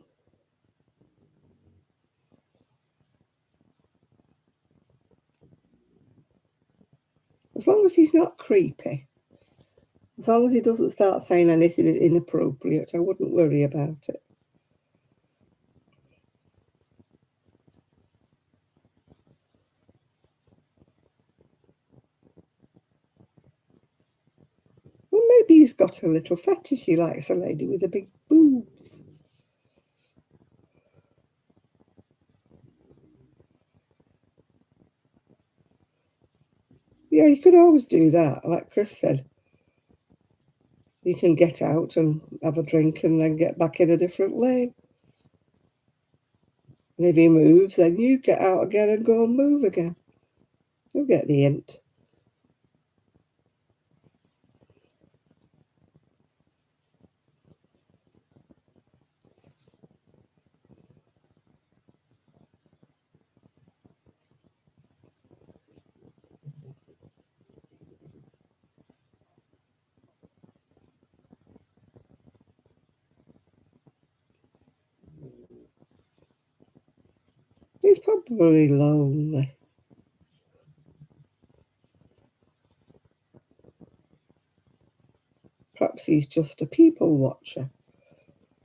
As long as he's not creepy. As long as he doesn't start saying anything inappropriate, I wouldn't worry about it. Well, maybe he's got a little fetish. He likes a lady with a big boobs. Yeah, you could always do that. Like Chris said, you can get out and have a drink and then get back in a different lane. And if he moves, then you get out again and go and move again. You'll get the hint. He's probably lonely. Perhaps he's just a people watcher.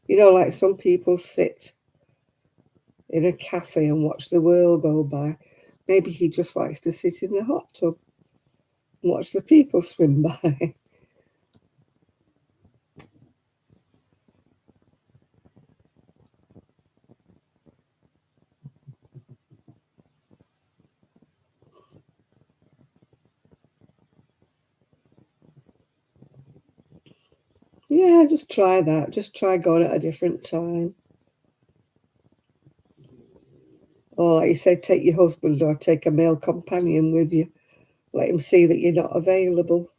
You know, like some people sit in a cafe and watch the world go by. Maybe he just likes to sit in the hot tub and watch the people swim by. Yeah, just try that. Just try going at a different time. Or like you say, take your husband or take a male companion with you. Let him see that you're not available.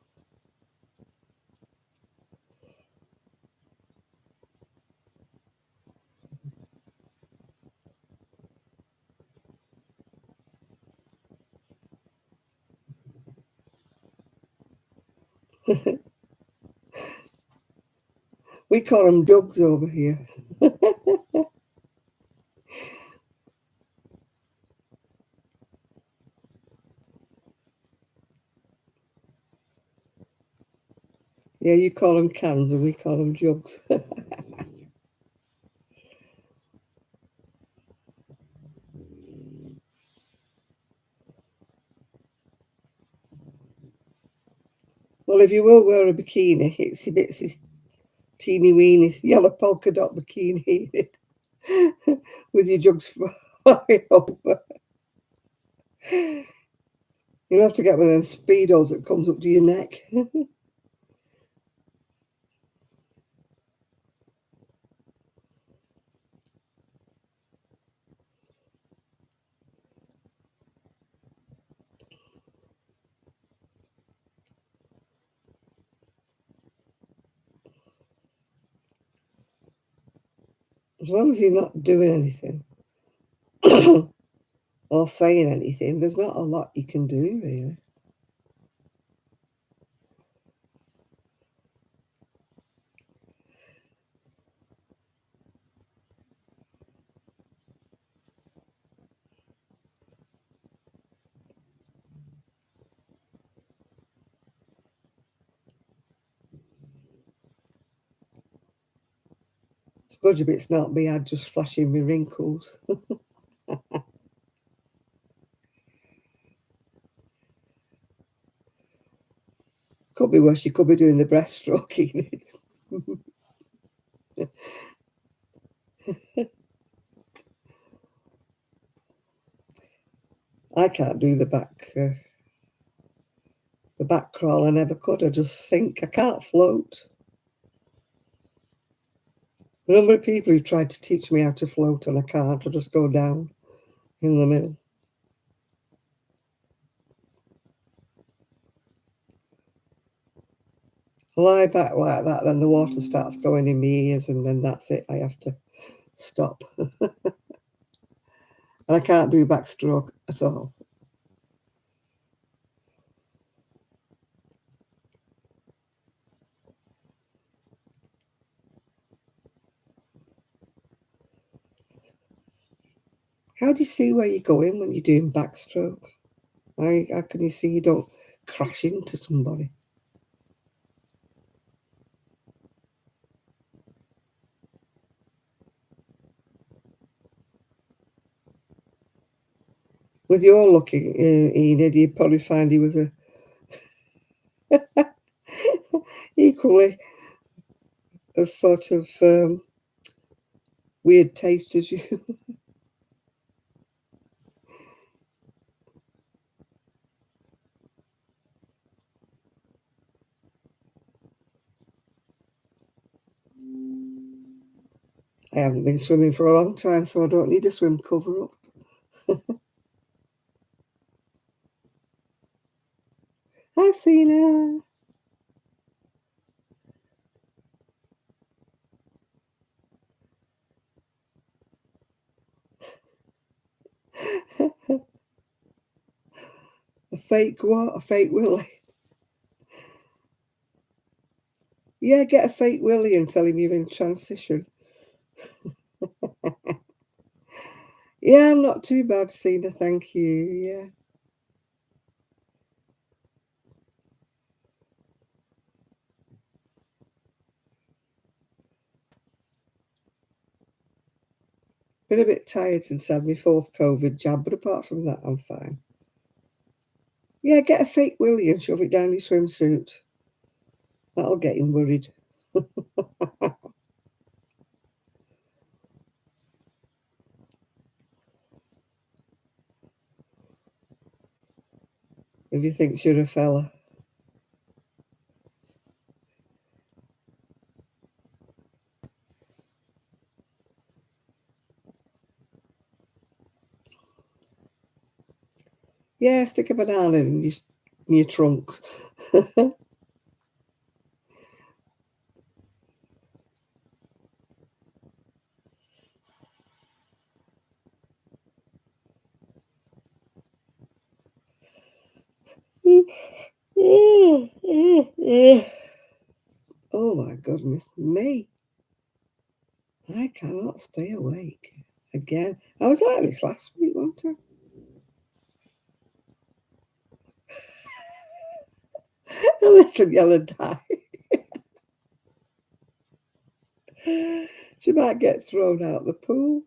We call them dogs over here. Yeah, you call them cans and we call them jugs. Well, if you will wear a bikini, it's a bit teeny weeny yellow polka dot bikini with your jugs flying over. You'll have to get one of them speedos that comes up to your neck. As long as you're not doing anything or saying anything, there's not a lot you can do, really. Spudge a bit's not me, I'd just flashing me wrinkles. Could be worse, you could be doing the breaststroking. I can't do the back crawl. I never could. I just sink. I can't float. The number of people who tried to teach me how to float and I can't. I just go down in the middle. I lie back like that, then the water starts going in my ears, and then that's it. I have to stop. And I can't do backstroke at all. How do you see where you're going when you're doing backstroke? How can you see you don't crash into somebody? With your looking, Enid, you'd probably find he was a equally as sort of weird taste as you. I haven't been swimming for a long time, so I don't need a swim cover up. Hi, Sina. A fake what? A fake willy? Yeah, get a fake willy and tell him you're in transition. Yeah, I'm not too bad, Sina, thank you. Yeah. Been a bit tired since I had my fourth COVID jab, but apart from that, I'm fine. Yeah, get a fake willy and shove it down your swimsuit. That'll get him worried. If he thinks you're a fella. Yeah, stick a banana in your trunk. Oh my goodness me. I cannot stay awake. Again. I was like this last week, wasn't I? A little yellow dye. She might get thrown out the pool.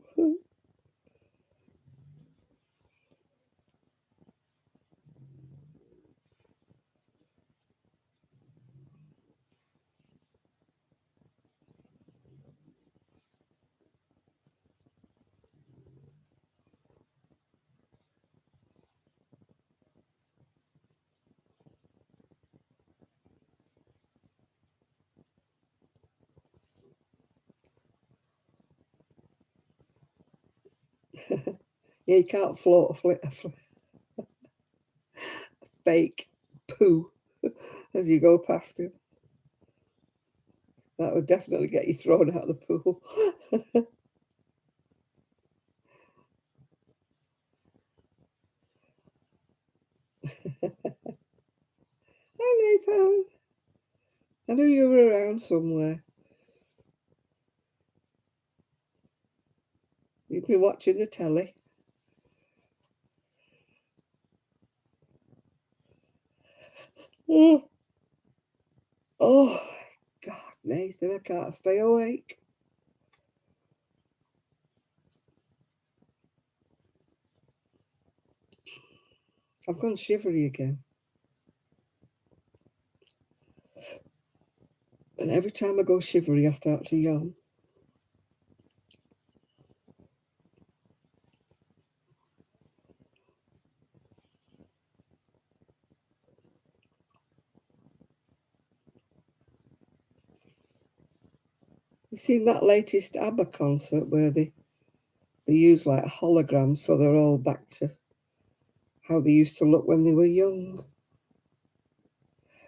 Yeah, you can't float a fake poo as you go past him. That would definitely get you thrown out of the pool. Hi, Nathan. I knew you were around somewhere. You've been watching the telly. Oh, oh God, Nathan, I can't stay awake. I've gone shivery again. And every time I go shivery, I start to yawn. You seen that latest ABBA concert where they use like holograms so they're all back to how they used to look when they were young?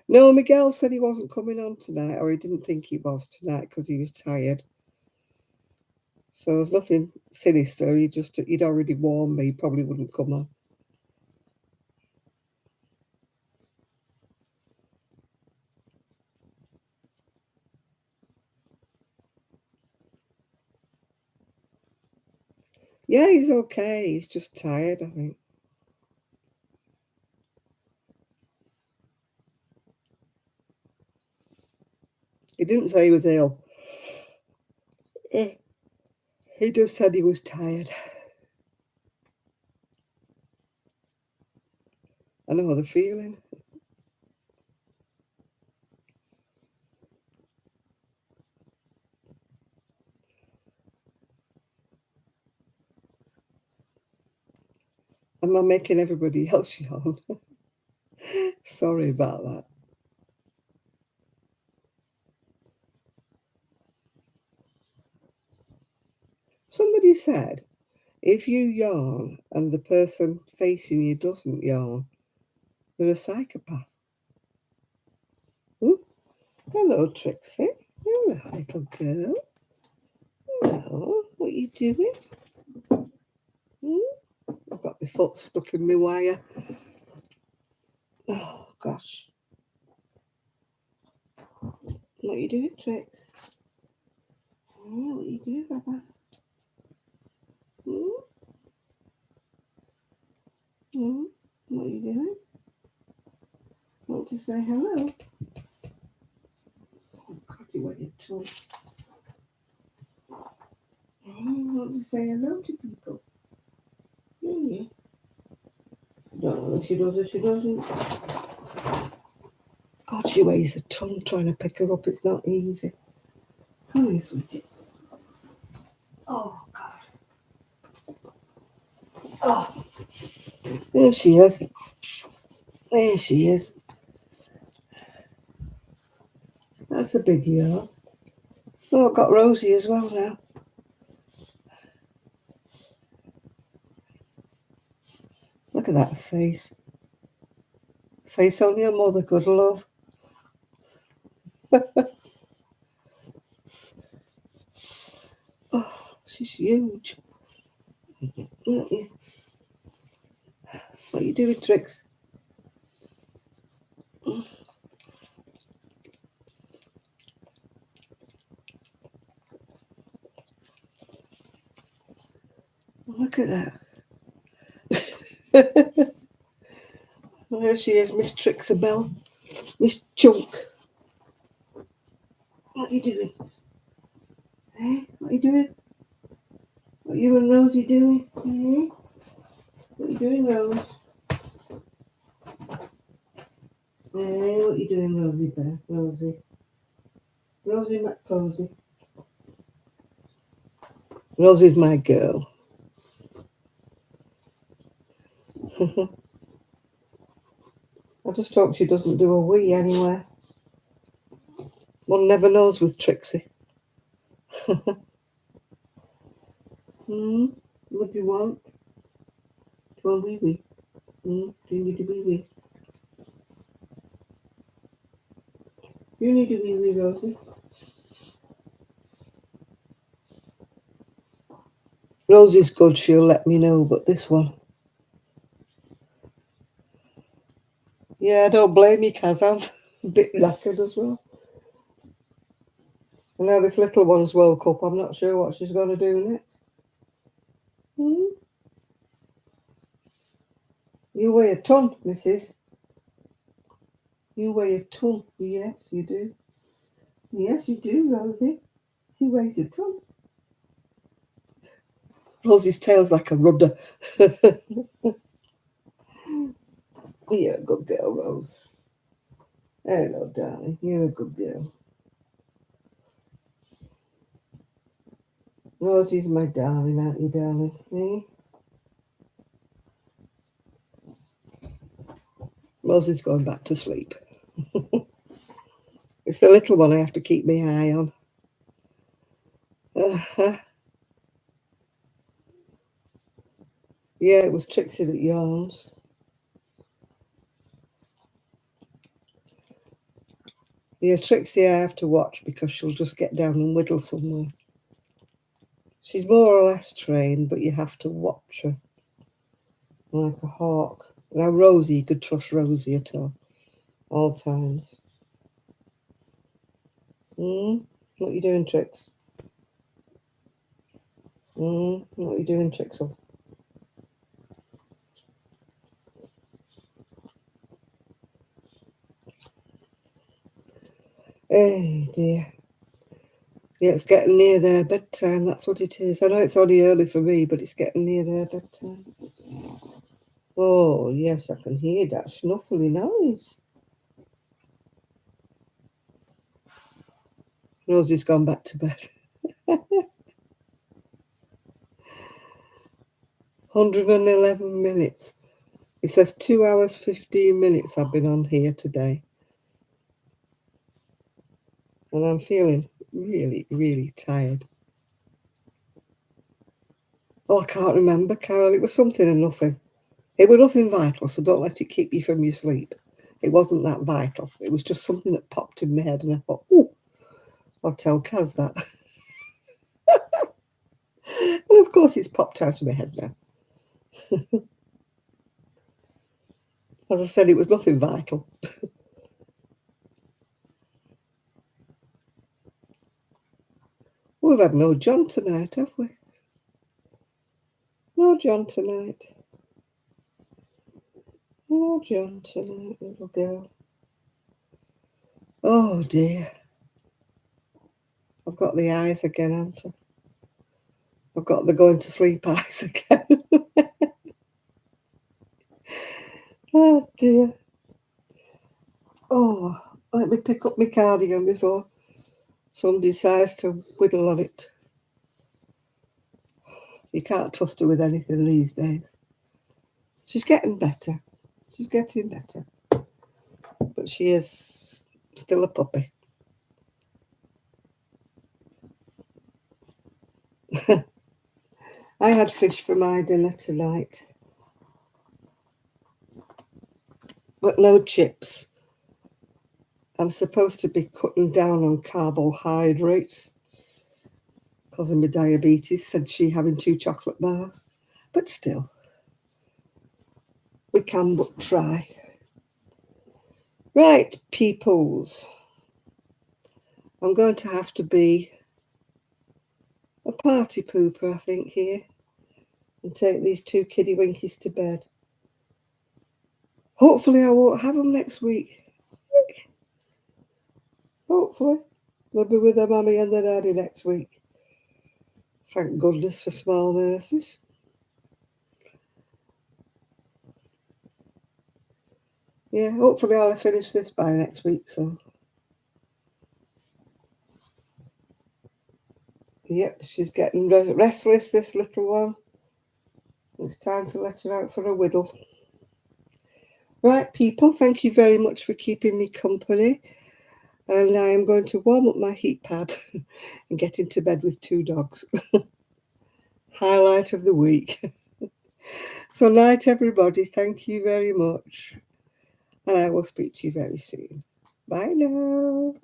No, Miguel said he wasn't coming on tonight, or he didn't think he was tonight because he was tired. So there's nothing sinister. He'd already warned me he probably wouldn't come on. Yeah, he's okay. He's just tired, I think. He didn't say he was ill. Eh, He just said he was tired. I know the feeling. Am I making everybody else yawn? Sorry about that. Somebody said if you yawn and the person facing you doesn't yawn, they're a psychopath. Ooh, hello, Trixie. Hello, little girl. Hello, what are you doing? I've got my foot stuck in my wire. Oh, gosh. What are you doing, Trix? Oh, what are you doing, Baba? Mm? Mm? What are you doing? Want to say hello? Oh, God, you want your tongue. Oh, want to say hello to people. Yeah. I don't know if she does or she doesn't. God, she weighs a ton. Trying to pick her up, it's not easy. Come here, sweetie. Oh, God. Oh, there she is. There she is. That's a big yard. Oh, I've got Rosie as well now. Look at that face. Face only a mother could love. Oh, she's huge. What are you doing, Trix? Look at that. Well, there she is, Miss Trixabelle. Miss Chunk. What are you doing? Eh? What are you doing? What are you and Rosie doing? Eh? What are you doing, Rose? Eh? What are you doing, Rosie Bear? Rosie. Rosie McPosy. Rosie's my girl. I just hope she doesn't do a wee anywhere. One never knows with Trixie. What do you want? Do you want wee wee? Do you need a wee wee? You need a wee wee, Rosie. Rosie's good, she'll let me know, but this one. Yeah, I don't blame you, Kaz. I'm a bit knackered as well. And now this little one's woke up. I'm not sure what she's going to do next. You weigh a ton, Mrs. You weigh a ton. Yes, you do. Yes, you do, Rosie. She weighs a ton. Rosie's tail's like a rudder. You're a good girl, Rose. Hello, darling. You're a good girl. Rosie's my darling, aren't you, darling? Eh? Rosie's going back to sleep. It's the little one I have to keep my eye on. Yeah, it was Trixie that yawns. Yeah, Trixie I have to watch because she'll just get down and whittle somewhere. She's more or less trained, but you have to watch her like a hawk. Now, Rosie, you could trust Rosie at all times. What are you doing, Trix? What are you doing, Trixel? Oh, dear. Yeah, it's getting near their bedtime. That's what it is. I know it's only early for me, but it's getting near their bedtime. Oh, yes, I can hear that snuffly noise. Rosie's gone back to bed. 111 minutes. It says 2 hours, 15 minutes I've been on here today. And I'm feeling really, really tired. Oh, I can't remember, Carol. It was something and nothing. It was nothing vital, so don't let it keep you from your sleep. It wasn't that vital. It was just something that popped in my head, and I thought, oh, I'll tell Kaz that. And of course, it's popped out of my head now. As I said, it was nothing vital. We've had no John tonight, have we? No John tonight. No John tonight, little girl. Oh, dear. I've got the eyes again, haven't I? I've got the going to sleep eyes again. Oh dear. Oh, let me pick up my cardigan before somebody decides to whittle on it. You can't trust her with anything these days. She's getting better. She's getting better. But she is still a puppy. I had fish for my dinner tonight, but no chips. I'm supposed to be cutting down on carbohydrates because of my diabetes, said she, having 2 chocolate bars. But still, we can but try. Right, peoples. I'm going to have to be a party pooper, I think, here, and take these 2 kiddie winkies to bed. Hopefully I won't have them next week. Hopefully. They'll be with their mummy and their daddy next week. Thank goodness for small mercies. Yeah, hopefully I'll finish this by next week, so. Yep, she's getting restless, this little one. It's time to let her out for a whittle. Right, people, thank you very much for keeping me company. And I am going to warm up my heat pad and get into bed with 2 dogs. Highlight of the week. So night, everybody. Thank you very much. And I will speak to you very soon. Bye now.